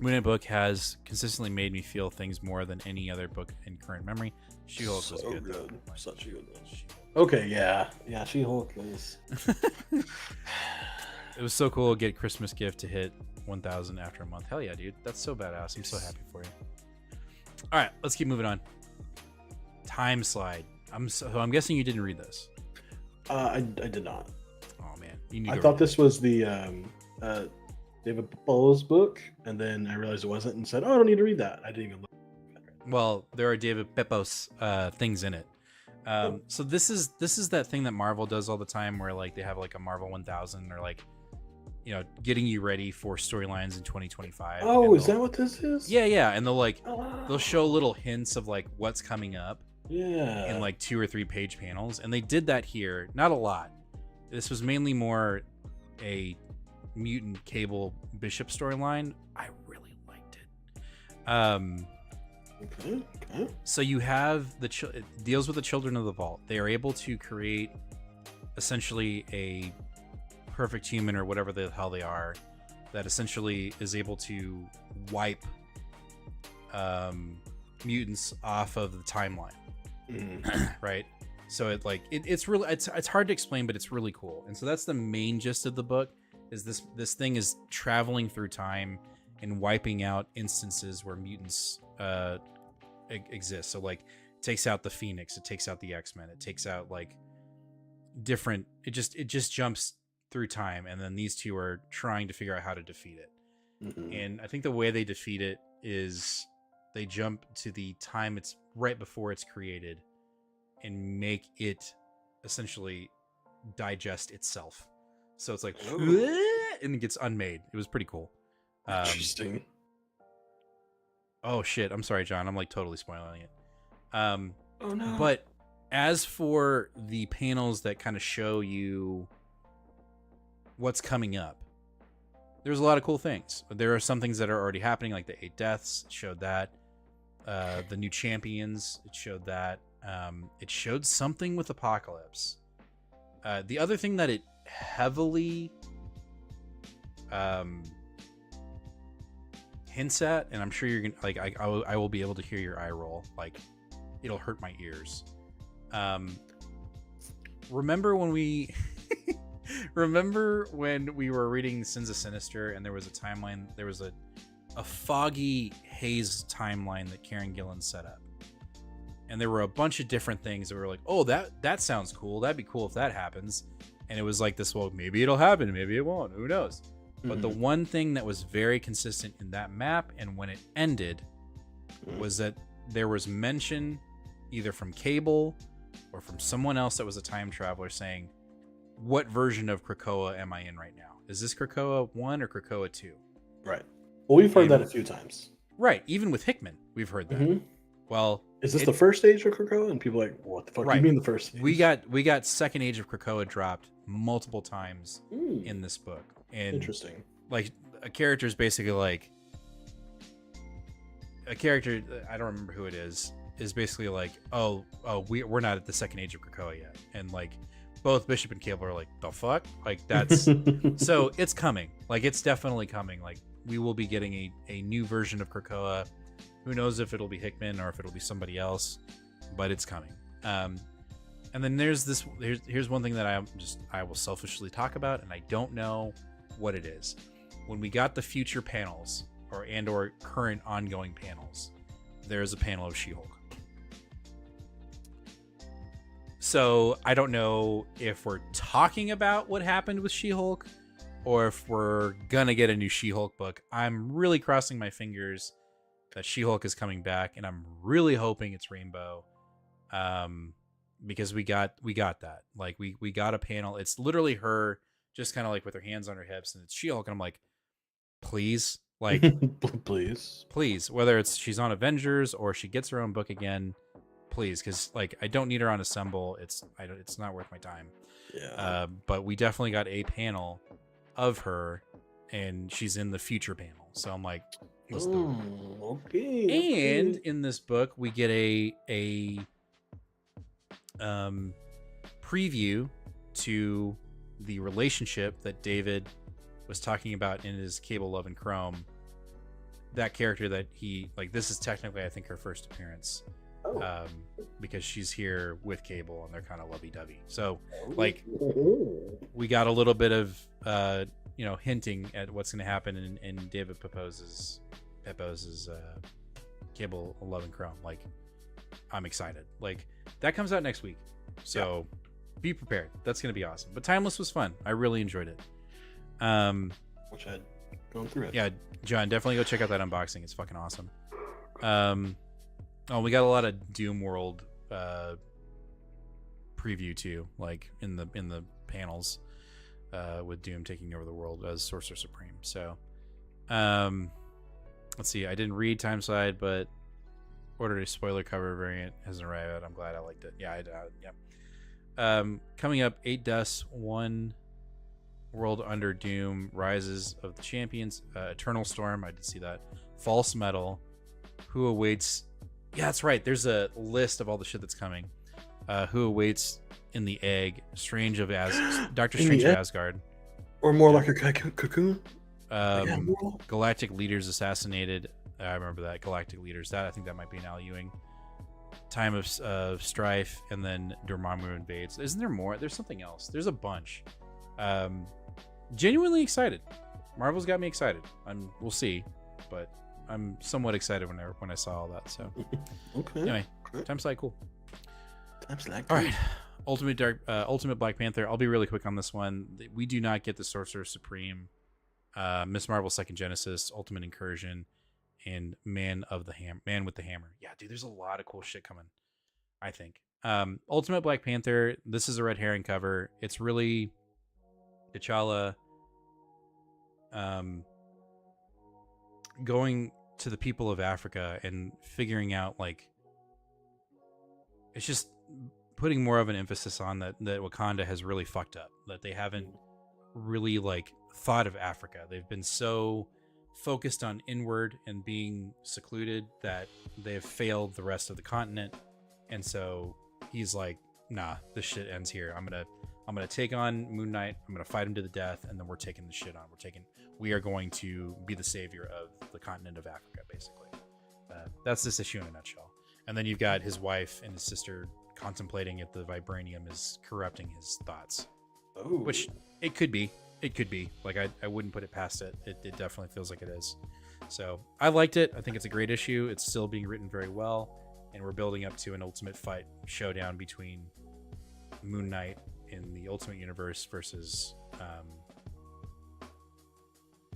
Midnight Book has consistently made me feel things more than any other book in current memory. She-Hulk was good. Though. Such a good one. Okay, yeah, She-Hulk is. It was so cool to get Christmas gift to hit 1,000 after a month. Hell yeah, dude. That's so badass. I'm so happy for you. All right, let's keep moving on. Time Slide. I'm guessing you didn't read this. I did not. Oh man, I thought this was the David Bowles book, and then I realized it wasn't, and said, "Oh, I don't need to read that." I didn't even look. Well, there are David Pepos things in it. So this is that thing that Marvel does all the time, where like they have like a Marvel 1000, or like, you know, getting you ready for storylines in 2025. Oh, is that what this is? Yeah, and they'll show little hints of like what's coming up. Yeah. In like 2 or 3 page panels, and they did that here. Not a lot. This was mainly more a Mutant Cable Bishop storyline. I really liked it. Okay. So you have it deals with the Children of the Vault. They are able to create essentially a perfect human, or whatever the hell they are, that essentially is able to wipe mutants off of the timeline. Right? So it's hard to explain, but it's really cool. And so that's the main gist of the book. Is this thing is traveling through time and wiping out instances where mutants exist. So like it takes out the Phoenix, it takes out the X-Men, it takes out like different. It just jumps through time, and then these two are trying to figure out how to defeat it. And I think the way they defeat it is they jump to the time it's right before it's created and make it essentially digest itself. So it's like, and it gets unmade. It was pretty cool. Interesting. Oh shit! I'm sorry, John. I'm like totally spoiling it. Oh no. But as for the panels that kind of show you what's coming up, there's a lot of cool things. There are some things that are already happening, like the 8 Deaths. It showed that. The new champions. It showed that. It showed something with Apocalypse. The other thing that it heavily hints at, and I'm sure you're gonna like, I will be able to hear your eye roll, like it'll hurt my ears. Remember when we were reading Sins of Sinister, and there was a timeline, there was a foggy haze timeline that Karen Gillan set up, and there were a bunch of different things that were like, oh, that sounds cool, that'd be cool if that happens. And it was like this, well, maybe it'll happen, maybe it won't, who knows. But the one thing that was very consistent in that map, and when it ended, was that there was mention either from Cable or from someone else that was a time traveler saying, what version of Krakoa am I in right now? Is this Krakoa 1 or Krakoa 2? Right. Well, we've heard that a few times. Right. Even with Hickman, we've heard that. Well, is this the first stage of Krakoa? And people are like, what the fuck do you mean the first stage? We got Second Age of Krakoa dropped multiple times in this book. And interesting. Like a character is basically like a character, I don't remember who it is basically like, we're not at the Second Age of Krakoa yet. And like both Bishop and Cable are like, the fuck? Like that's so it's coming. Like it's definitely coming. Like we will be getting a new version of Krakoa. Who knows if it'll be Hickman or if it'll be somebody else, but it's coming. And then here's one thing that I will selfishly talk about, and I don't know what it is. When we got the future panels or current ongoing panels, there's a panel of She-Hulk. So I don't know if we're talking about what happened with She-Hulk or if we're gonna get a new She-Hulk book. I'm really crossing my fingers that She-Hulk is coming back, and I'm really hoping it's Rainbow, because we got that. Like we got a panel. It's literally her just kind of like with her hands on her hips, and it's She-Hulk, and I'm like, please, Like, please, whether it's she's on Avengers or she gets her own book again, please, because like I don't need her on Assemble. It's not worth my time. Yeah. But we definitely got a panel of her, and she's in the future panel. So I'm like, let's do it. Okay. And in this book, we get a preview to the relationship that David was talking about in his Cable, Love, and Chrome. That character that he like. This is technically, I think, her first appearance, because she's here with Cable and they're kind of lovey-dovey. So, like, we got a little bit of hinting at what's going to happen in David Peppo's Cable, Love, and Chrome. Like, I'm excited. Like, that comes out next week, so be prepared. That's going to be awesome. But Timeless was fun. I really enjoyed it. Wish I'd gone through it. Yeah, John, definitely go check out that unboxing. It's fucking awesome. We got a lot of Doom World preview too, like in the panels, with Doom taking over the world as Sorcerer Supreme. So, let's see. I didn't read Timeside, but ordered a spoiler cover variant. Hasn't arrived. I'm glad I liked it. Yeah. Coming up, 8 Dust, 1 World Under Doom, Rises of the Champions, Eternal Storm. I did see that. False Metal, Who Awaits. Yeah, that's right. There's a list of all the shit that's coming. Who Awaits in the Egg, Strange of Doctor Strange of Asgard, or more like a cocoon. Galactic Leaders Assassinated. I remember that. Galactic Leaders. That I think that might be an Al Ewing. Time of Strife, and then Dormammu Invades. Isn't there more? There's something else. There's a bunch. Genuinely excited. Marvel's got me excited. We'll see, but I'm somewhat excited when I saw all that. So okay. Anyway, Timeslide cool. Timeslide. All right. Ultimate Black Panther. I'll be really quick on this one. We do not get the Sorcerer Supreme, Miss Marvel Second Genesis, Ultimate Incursion, and Man with the Hammer. Yeah, dude, there's a lot of cool shit coming, I think. Ultimate Black Panther. This is a red herring cover. It's really T'Challa going to the people of Africa and figuring out, like, it's just putting more of an emphasis on that Wakanda has really fucked up, that they haven't really like thought of Africa. They've been so focused on inward and being secluded that they have failed the rest of the continent. And so he's like, nah, this shit ends here. I'm gonna take on Moon Knight. I'm gonna fight him to the death, and then we're taking the shit on. We are going to be the savior of the continent of Africa, basically. That's this issue in a nutshell. And then you've got his wife and his sister contemplating if the vibranium is corrupting his thoughts. Oh. Which it could be. Like, I wouldn't put it past it. It definitely feels like it is. So I liked it. I think it's a great issue. It's still being written very well, and we're building up to an ultimate fight showdown between Moon Knight in the Ultimate Universe versus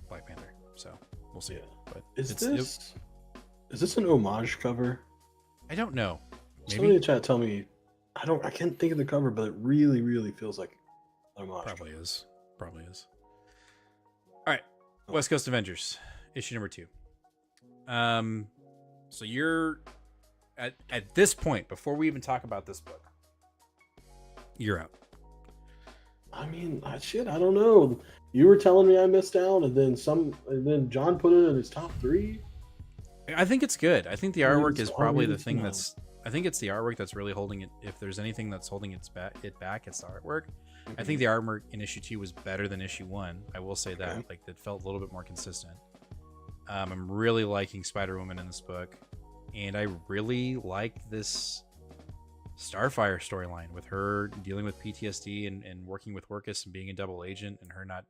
Black Panther. So we'll see. But is this an homage cover? I don't know. Maybe. Somebody in chat tell me. I can't think of the cover, but it really, really feels like an homage. Probably is. All right, West Coast Avengers, issue number 2. So you're at this point, before we even talk about this book, you're out. I mean, I don't know. You were telling me I missed out, and then John put it in his top 3. I think it's good. I think the artwork is probably the thing that's. I think it's the artwork that's really holding it. If there's anything that's holding it back, it's the artwork. Mm-hmm. I think the artwork in issue 2 was better than issue 1. I will say that. Like, it felt a little bit more consistent. I'm really liking Spider-Woman in this book, and I really like this Starfire storyline with her dealing with PTSD and working with Orcus and being a double agent, and her not,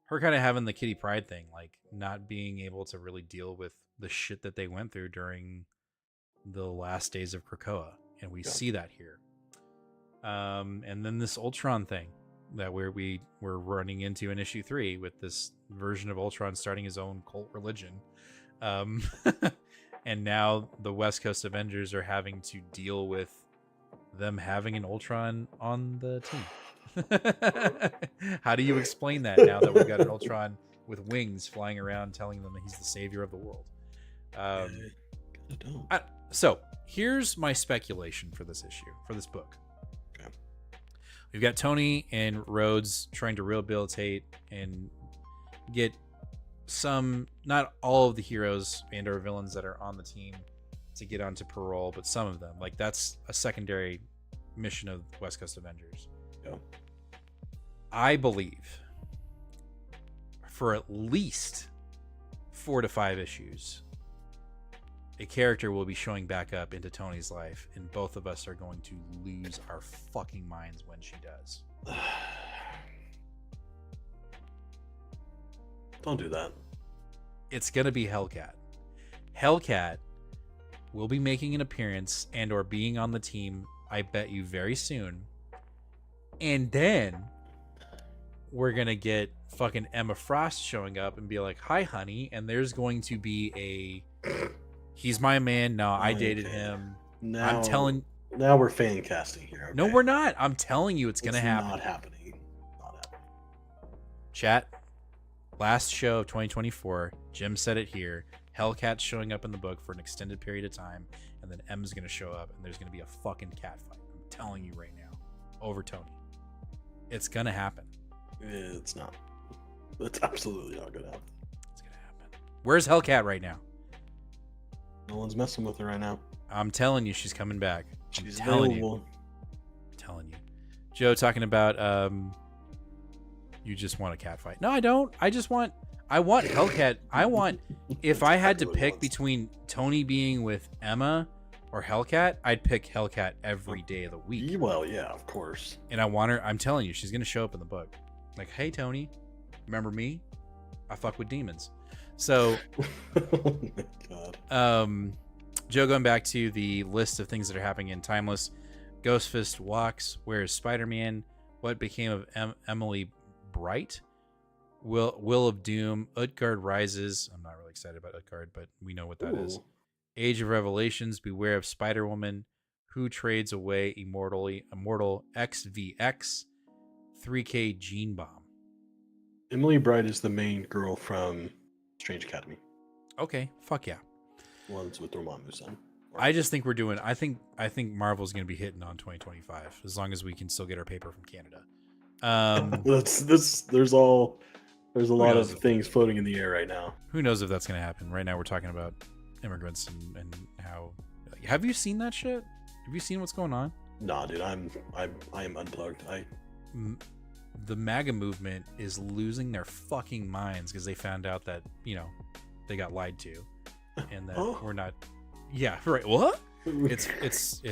her kind of having the Kitty Pryde thing, like not being able to really deal with the shit that they went through during the last days of Krakoa, and we see that here. And then this Ultron thing that we're running into in issue 3 with this version of Ultron starting his own cult religion. And now the West Coast Avengers are having to deal with them having an Ultron on the team. How do you explain that now that we've got an Ultron with wings flying around telling them that he's the savior of the world. Don't. So here's my speculation for this issue, for this book. Okay. We've got Tony and Rhodes trying to rehabilitate and get some, not all of the heroes and or villains that are on the team to get onto parole, but some of them. Like, that's a secondary mission of West Coast Avengers. Yeah. I believe for at least 4 to 5 issues, a character will be showing back up into Tony's life, and both of us are going to lose our fucking minds when she does. Don't do that. It's gonna be Hellcat. Hellcat will be making an appearance and or being on the team, I bet you, very soon. And then we're gonna get fucking Emma Frost showing up and be like, "Hi, honey," and there's going to be a he's my man. No, I dated him. Now, I'm telling. Now we're fan casting here. Okay? No, we're not. I'm telling you, it's gonna happen. Not happening. Not happening. Chat. Last show of 2024. Jim said it here. Hellcat's showing up in the book for an extended period of time, and then M's gonna show up, and there's gonna be a fucking cat fight. I'm telling you right now, over Tony. It's gonna happen. It's not. It's absolutely not gonna happen. It's gonna happen. Where's Hellcat right now? No one's messing with her right now. I'm telling you, she's coming back. She's telling available. you. I'm telling you. Joe talking about you just want a cat fight. No, I don't. I want Hellcat. I want, if I had to pick between Tony being with Emma or Hellcat, I'd pick Hellcat every day of the week. Well, yeah, of course. And I want her, I'm telling you, she's gonna show up in the book. Like, hey Tony, remember me? I fuck with demons. So oh my god. Joe, going back to the list of things that are happening in Timeless, Ghost Fist walks. Where's Spider-Man? What became of Emily Bright? Will of Doom. Utgard rises. I'm not really excited about Utgard, but we know what that is. Age of Revelations. Beware of Spider-Woman. Who trades away immortal XVX. 3K Gene Bomb. Emily Bright is the main girl from Strange Academy. Okay, fuck yeah. Ones with Dormammu-san. I just think we're doing. I think Marvel's going to be hitting on 2025 as long as we can still get our paper from Canada. There's a lot of things floating in the air right now. Who knows if that's going to happen? Right now, we're talking about immigrants and how. Have you seen that shit? Have you seen what's going on? Nah, dude, I am unplugged. The MAGA movement is losing their fucking minds because they found out that they got lied to, and that we're not. Yeah, right. What? It's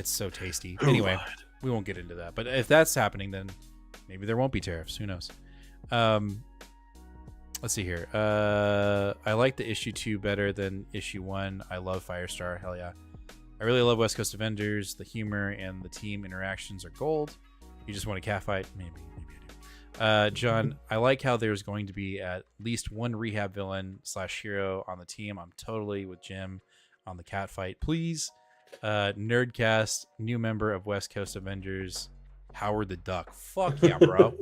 so tasty. Anyway, we won't get into that. But if that's happening, then maybe there won't be tariffs. Who knows? Let's see here. I like the issue 2 better than issue 1. I love Firestar. Hell yeah. I really love West Coast Avengers. The humor and the team interactions are gold. You just want a cat fight? Maybe I do. John, I like how there's going to be at least one rehab villain / hero on the team. I'm totally with Jim on the cat fight. Please. Nerdcast, new member of West Coast Avengers, Howard the Duck. Fuck yeah, bro.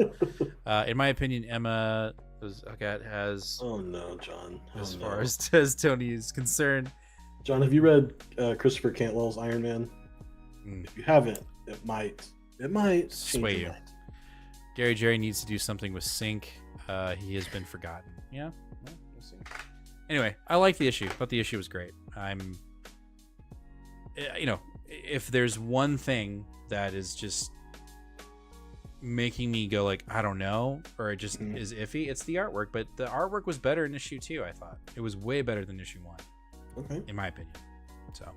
In my opinion, Emma has. Oh no, John. As far as Tony is concerned. John, have you read Christopher Cantwell's Iron Man? If you haven't, it might sway you. Gary Jerry needs to do something with Sync. He has been forgotten. Yeah, we'll see. Anyway, I like the issue. Thought the issue was great. I'm, if there's one thing that is just making me go like, I don't know, or it just is iffy, it's the artwork. But the artwork was better in issue 2. I thought it was way better than issue 1. Okay. In my opinion. So,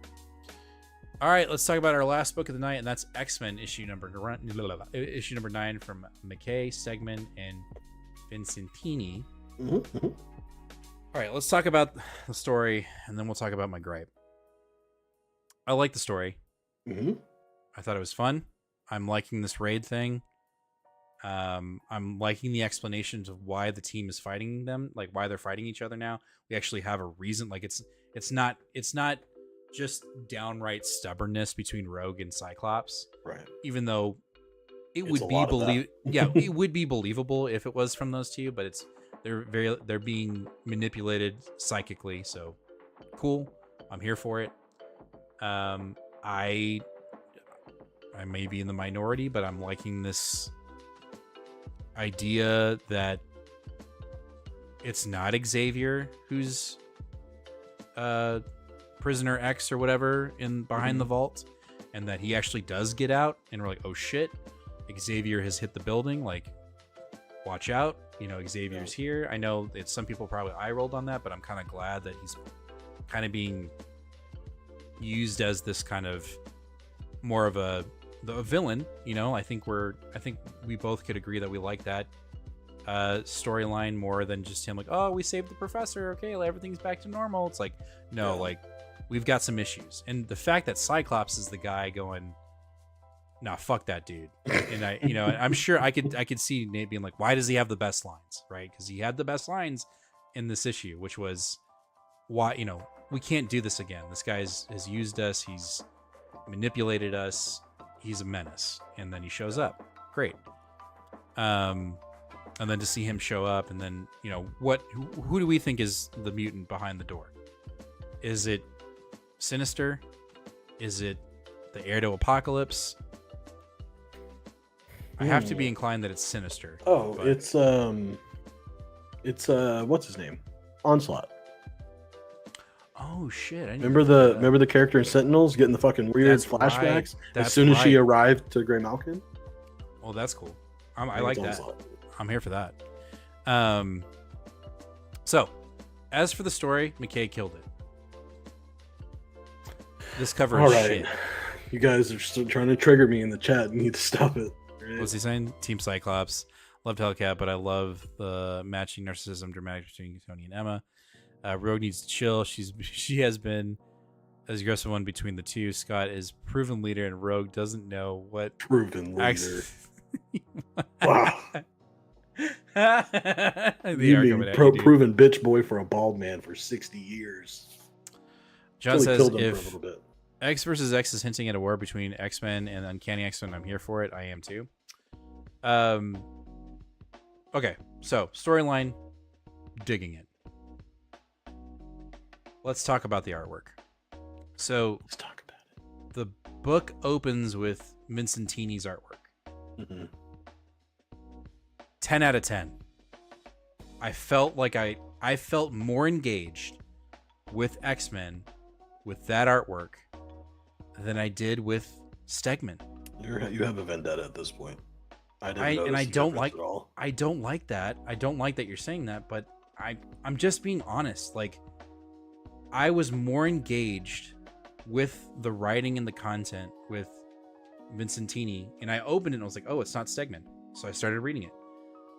all right, let's talk about our last book of the night, and that's X-Men issue number 9 from McKay, Stegman, and Vincentini. All right, let's talk about the story, and then we'll talk about my gripe. I like the story. I thought it was fun. I'm liking this raid thing. I'm liking the explanations of why the team is fighting them, like why they're fighting each other now. We actually have a reason. Like it's not just downright stubbornness between Rogue and Cyclops. Right. Even though it would be it would be believable if it was from those two, but it's They're being manipulated psychically. So cool. I'm here for it. I may be in the minority, but I'm liking this idea that it's not Xavier who's prisoner X or whatever in behind the vault, and that he actually does get out, and we're like, oh shit, Xavier has hit the building, like watch out, Xavier's here. I know it's some people probably eye rolled on that, but I'm kind of glad that he's kind of being used as this kind of more of a villain. I think we both could agree that we like that storyline more than just him like, oh, we saved the professor, okay, everything's back to normal. It's like, no, like we've got some issues. And the fact that Cyclops is the guy going, nah, fuck that dude. And I'm sure I could see Nate being like, why does he have the best lines, right? Because he had the best lines in this issue, which was, why, we can't do this again. This guy has used us, he's manipulated us, he's a menace. And then he shows up. Great. And then to see him show up, and then, who do we think is the mutant behind the door? Is it Sinister? Is it the heir to Apocalypse? I have to be inclined that it's Sinister. Oh, but it's what's his name? Onslaught. Oh shit! Remember the character in Sentinels getting the fucking weird flashbacks as soon as she arrived to Grey Malkin? Well, that's cool. I like that. Onslaught. I'm here for that. So, as for the story, McKay killed it. This cover is shit. You guys are still trying to trigger me in the chat. You need to stop it. What's he saying? Team Cyclops. Loved Hellcat, but I love the matching narcissism dramatic between Tony and Emma. Rogue needs to chill. She has been as aggressive one between the two. Scott is proven leader, and Rogue doesn't know what proven leader. Wow. You mean proven bitch boy for a bald man for 60 years. John says if X versus X is hinting at a war between X-Men and Uncanny X-Men, I'm here for it. I am too. Okay, so storyline, digging it. Let's talk about the artwork. So let's talk about it. The book opens with Vincentini's artwork. 10 out of 10. I felt like I felt more engaged with X-Men with that artwork than I did with Stegman. You have a vendetta at this point. I don't like that. I don't like that you're saying that, but I'm just being honest. Like, I was more engaged with the writing and the content with Vincentini, and I opened it and I was like, oh, it's not Stegman. So I started reading it.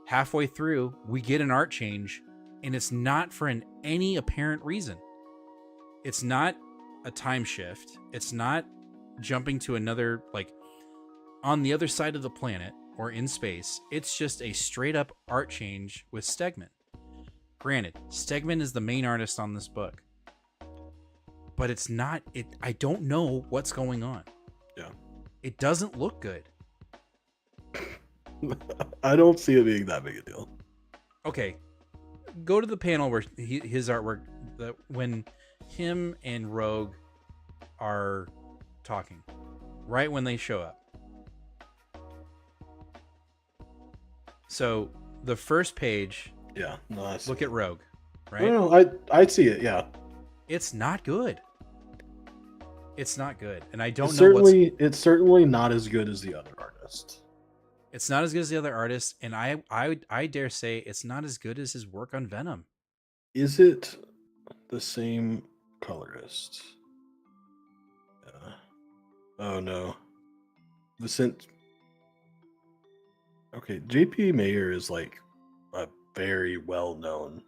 Halfway through, we get an art change, and it's not for any apparent reason. It's not a time shift. It's not jumping to another, like, on the other side of the planet or in space. It's just a straight up art change with Stegman. Granted, Stegman is the main artist on this book, but it's not it. I don't know what's going on. Yeah, it doesn't look good. I don't see it being that big a deal. Okay, go to the panel where his artwork, when him and Rogue are talking, right when they show up. So the first page, yeah, no, look at Rogue, right? No, I'd see it. Yeah, it's not good. It's not good, and I don't know. It's certainly not as good as the other artist. It's not as good as the other artist, and I dare say it's not as good as his work on Venom. Is it the same colorist? Yeah. Oh no, Okay, JP Mayer is like a very well-known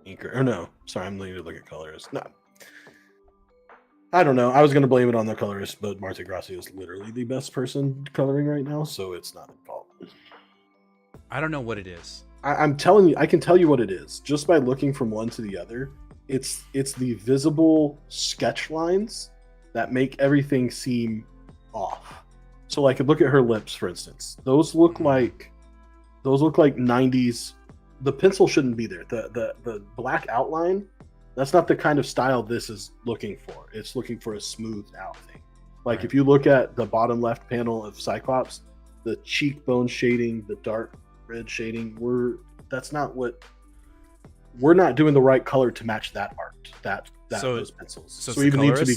inker. Oh no, sorry, I'm looking to look at colorist. No, I don't know. I was going to blame it on the colorist, but Marte Gracia is literally the best person coloring right now, so it's not their fault. I don't know what it is. I'm telling you, I can tell you what it is just by looking from one to the other. It's the visible sketch lines that make everything seem off. So, like, look at her lips, for instance. Those look like 90s the pencil shouldn't be there. The black outline, that's not the kind of style this is looking for. It's looking for a smoothed out thing. Like Right. if you look at the bottom left panel of Cyclops, the cheekbone shading, the dark red shading, that's not what we're not doing the right color to match that art, that So- those pencils. So, So we even need to be.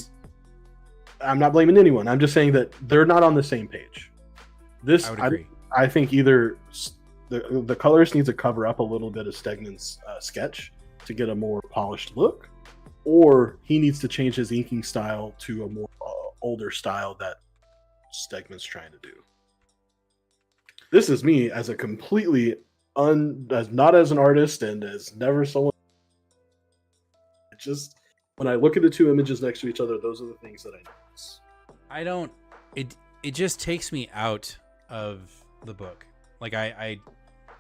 I'm not blaming anyone. I'm just saying that they're not on the same page. This I would agree. I think either the colorist needs to cover up a little bit of Stegman's sketch to get a more polished look, or he needs to change his inking style to a more older style that Stegman's trying to do. This is me as a completely as not as an artist and as never someone. It just when I look at the two images next to each other, those are the things that I notice. I don't. It just takes me out of the book. Like I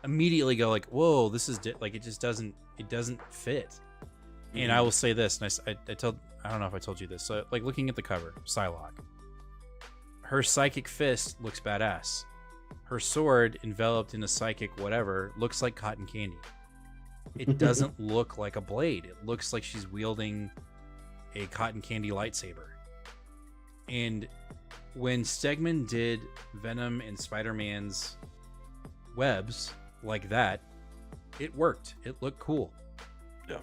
immediately go like, whoa, this is like it just doesn't fit. And I will say this, and I don't know if I told you this. So like looking at the cover, Psylocke, her psychic fist looks badass. Her sword, enveloped in a psychic whatever, looks like cotton candy. It doesn't look like a blade. It looks like she's wielding a cotton candy lightsaber. And when Stegman did Venom and Spider-Man's webs like that, it worked. It looked cool. Yeah.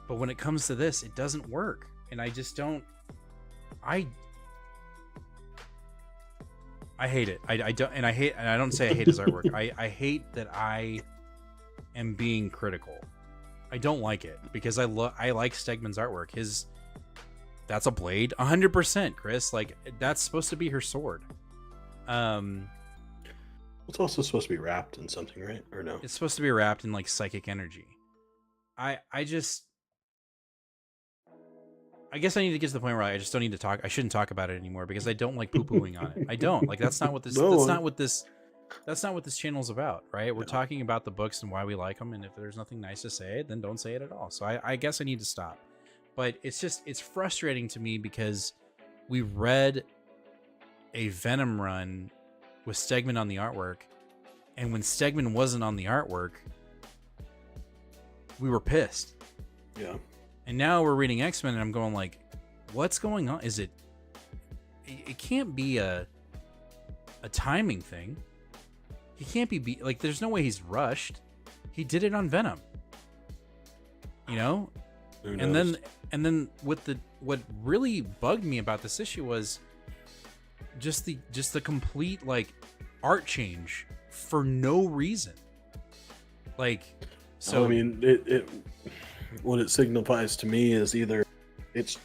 But when it comes to this, it doesn't work. And I just don't... I hate it. I don't, and I don't say I hate his artwork. I hate that I am being critical. I don't like it because I like Stegman's artwork. That's a blade, 100%, Chris. Like that's supposed to be her sword. It's also supposed to be wrapped in something, right? Or no? It's supposed to be wrapped in like psychic energy. I guess I need to get to the point where I just don't need to talk. I shouldn't talk about it anymore because I don't like poo-pooing on it. I don't like. That's not what this. No. That's not what this channel's about, right? We're talking about the books and why we like them, and if there's nothing nice to say, then don't say it at all. So I guess I need to stop. But it's frustrating to me because we read a Venom run with Stegman on the artwork, and when Stegman wasn't on the artwork, we were pissed. Yeah. And now we're reading X-Men and I'm going like, what's going on? Is it can't be a timing thing. He can't be like, there's no way he's rushed. He did it on Venom. You know? And then what really bugged me about this issue was just the complete like art change for no reason. Like, so I mean, it what it signifies to me is either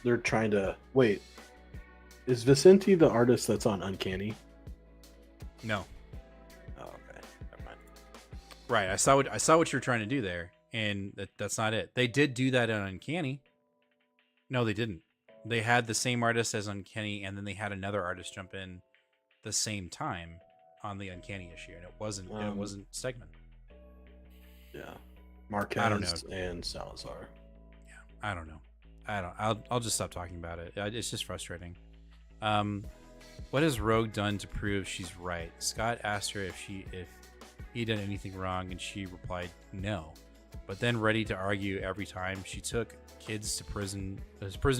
they're trying to wait. Is Vicente the artist that's on Uncanny? No. Oh, okay. Never mind. Right. I saw what you're trying to do there, and that's not it. They did do that on Uncanny. No, they didn't. They had the same artist as Uncanny, and then they had another artist jump in the same time on the Uncanny issue, and it wasn't Stegman. Yeah. Marquez I don't know. and Salazar. Yeah, I don't know. I'll just stop talking about it. It's just frustrating. What has Rogue done to prove she's right? Scott asked her if he did anything wrong, and she replied no. But then ready to argue every time she took kids to prison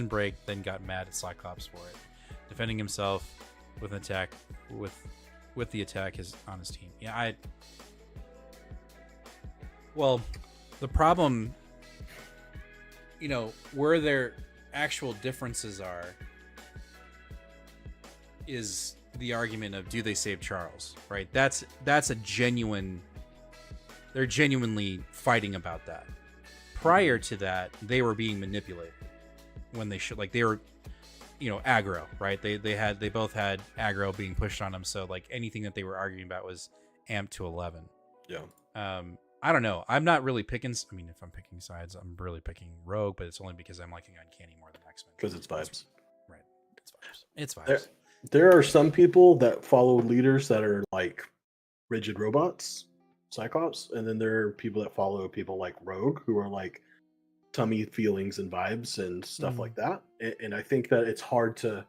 break, then got mad at Cyclops for it, defending himself with an attack with the attack on his team. Yeah, well, the problem, where their actual differences are is the argument of, do they save Charles, right? That's a genuine, they're genuinely fighting about that. Prior to that, they were being manipulated when they should, like they were, aggro, right? They both had aggro being pushed on them. So like anything that they were arguing about was amped to 11. Yeah. I don't know. I'm not really picking. I mean, if I'm picking sides, I'm really picking Rogue, but it's only because I'm liking Uncanny more than X-Men. Because it's vibes. Right. It's vibes. There are some people that follow leaders that are like rigid robots, Cyclops, and then there are people that follow people like Rogue who are like tummy feelings and vibes and stuff like that. And I think that it's hard to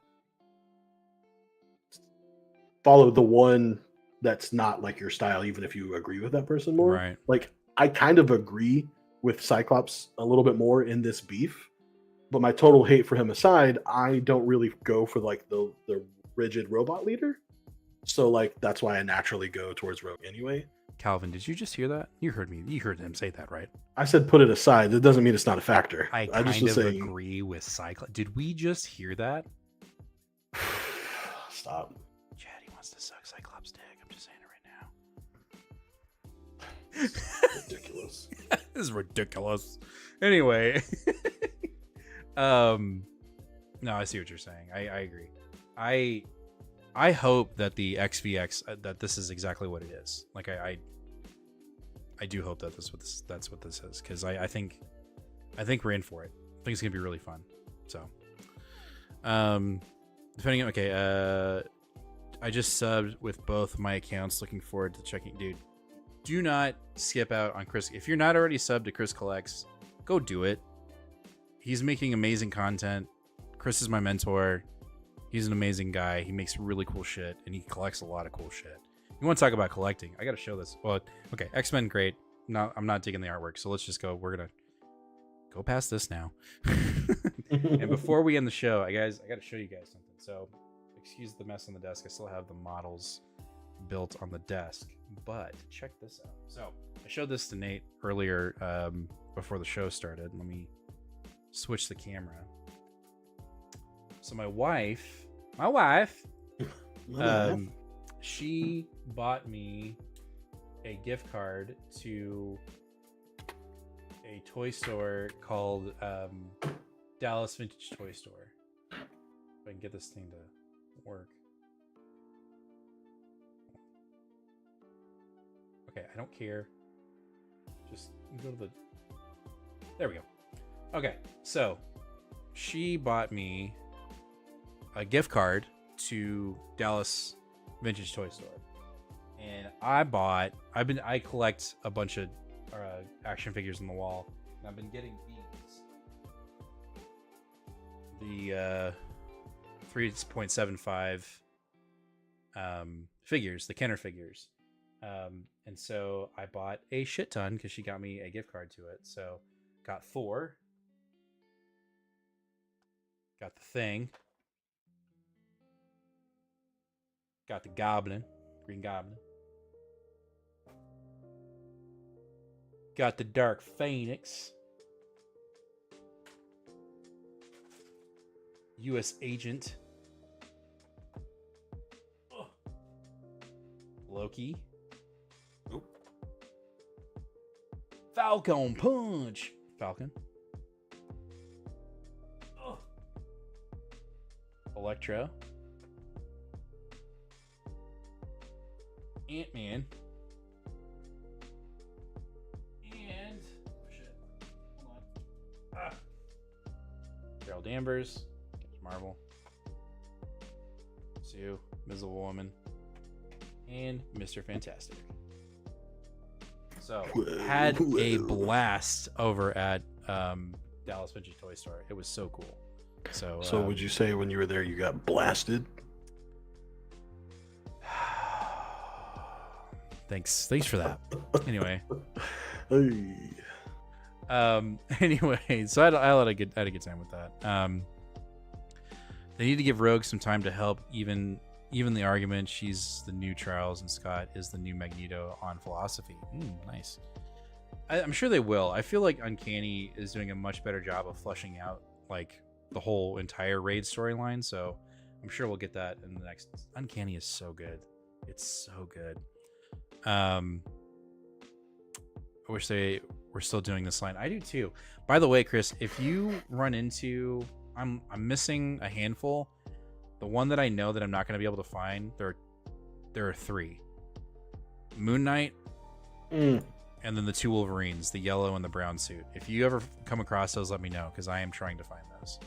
follow the one that's not like your style, even if you agree with that person more. Right. Like I kind of agree with Cyclops a little bit more in this beef, but my total hate for him aside, I don't really go for like the rigid robot leader. So like that's why I naturally go towards Rogue anyway. Calvin, did you just hear that? You heard me. You heard him say that, right? I said put it aside. That doesn't mean it's not a factor. I just kind was of saying, agree with Cyclops. Did we just hear that? Stop. Chad, he wants to suck Cyclops' dick. I'm just saying it right now. Ridiculous. This is ridiculous. Anyway. No, I see what you're saying. I agree. I hope that the XVX that this is exactly what it is. Like I do hope that that's what this is, because I think we're in for it. I think it's gonna be really fun. So depending on I just subbed with both my accounts. Looking forward to checking. Dude, do not skip out on Chris. If you're not already subbed to Chris Collects, go do it. He's making amazing content. Chris is my mentor. He's an amazing guy. He makes really cool shit, and he collects a lot of cool shit. You want to talk about collecting? I got to show this. Well, okay, X-Men, great. No, I'm not digging the artwork, so let's just go. We're gonna go past this now. And before we end the show, I got to show you guys something. So, excuse the mess on the desk. I still have the models built on the desk, but check this out. So, I showed this to Nate earlier before the show started. Let me switch the camera. So my wife, she bought me a gift card to a toy store called Dallas Vintage Toy Store. If I can get this thing to work. Okay, I don't care. Just go to the... There we go. Okay, so she bought me a gift card to Dallas Vintage Toy Store, and I collect a bunch of action figures on the wall, and I've been getting the 3.75 figures, the Kenner figures, and so I bought a shit ton because she got me a gift card to it. So got Thor, got the Thing, got the Goblin, Green Goblin. Got the Dark Phoenix. U.S. Agent. Ugh. Loki. Oop. Falcon Punch. Falcon. Ugh. Electro. Ant-Man. And shit. Hold on. Carol Danvers. Captain Marvel. Sue. Invisible Woman. And Mr. Fantastic. So had a blast over at Dallas Vintage Toy Store. It was so cool. So would you say when you were there you got blasted? Thanks for that. Anyway. Hey. Anyway, so I had a good time with that. They need to give Rogue some time to help even the argument. She's the new Charles and Scott is the new Magneto on philosophy. Nice. I'm sure they will. I feel like Uncanny is doing a much better job of fleshing out like the whole entire Raid storyline. So I'm sure we'll get that in the next. Uncanny is so good. It's so good. I wish they were still doing this line. I do too. By the way, Chris, if you run into, I'm missing a handful. The one that I know that I'm not going to be able to find, there are 3. Moon Knight, and then the 2 Wolverines, the yellow and the brown suit. If you ever come across those, let me know, because I am trying to find those.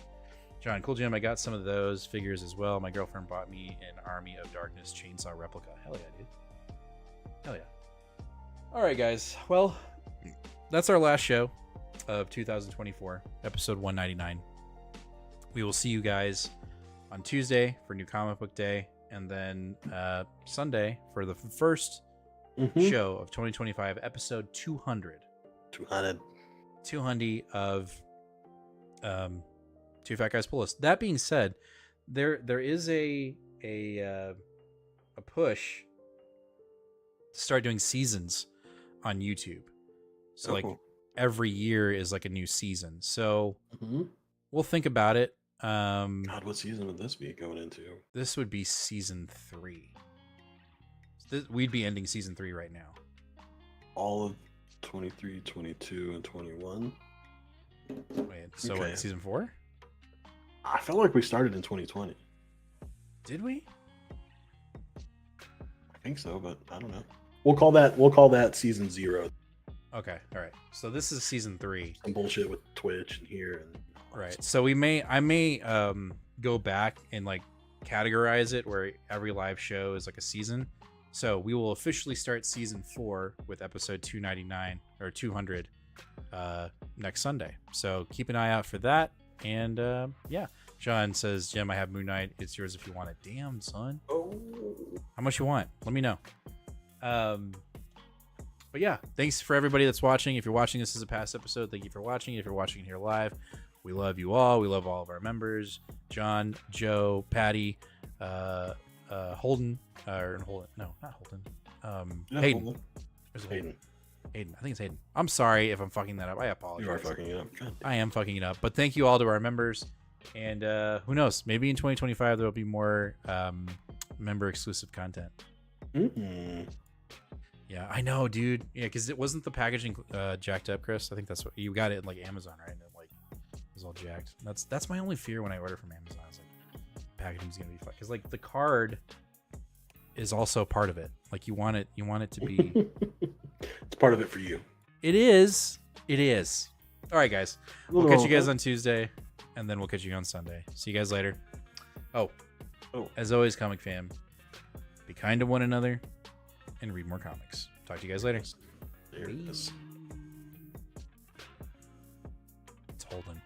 John, cool Jim, I got some of those figures as well. My girlfriend bought me an Army of Darkness chainsaw replica. Hell yeah, dude. Hell yeah. All right, guys. Well, that's our last show of 2024, episode 199. We will see you guys on Tuesday for New Comic Book Day, and then Sunday for the first show of 2025, episode 200. 200 of Two Fat Guys Pull List. That being said, there is a push to start doing seasons on YouTube. So like every year is like a new season. So we'll think about it. God, what season would this be going into? This would be season 3. We'd be ending season 3 right now. All of 23, 22, and 21. Wait, so what, season 4? I felt like we started in 2020. Did we? I think so, but I don't know. We'll call that season 0. Okay, all right. So this is season 3. Some bullshit with Twitch and here and right. So I may go back and like categorize it where every live show is like a season. So we will officially start season 4 with episode 299 or 200 next Sunday. So keep an eye out for that. And yeah, John says, Jim, I have Moon Knight. It's yours if you want it. Damn, son. Oh. How much you want? Let me know. But yeah, thanks for everybody that's watching. If you're watching this as a past episode, thank you for watching. If you're watching it here live, we love you all. We love all of our members. John, Joe, Patty, Holden, no, not Holden. Hayden. Holden. There's Hayden. Hayden. I think it's Hayden. I'm sorry if I'm fucking that up. I apologize. You are fucking it up. I am fucking it up. But thank you all to our members. And who knows? Maybe in 2025 there will be more member exclusive content. Yeah, I know, dude. Yeah, because it wasn't the packaging jacked up, Chris. I think that's what you got it in like Amazon, right? And it like was all jacked. That's my only fear when I order from Amazon. Is like packaging's gonna be fun because like the card is also part of it. Like you want it to be. It's part of it for you. It is. All right, guys. We'll catch you guys on Tuesday, and then we'll catch you on Sunday. See you guys later. Oh, as always, comic fam, be kind to one another and read more comics. Talk to you guys later. There it is. It's Holden.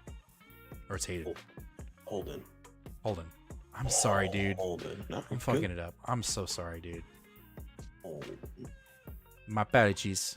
Or it's Hayden. Holden. I'm sorry, dude. Holden. No, I'm fucking it up. I'm so sorry, dude. Holden. My apologies.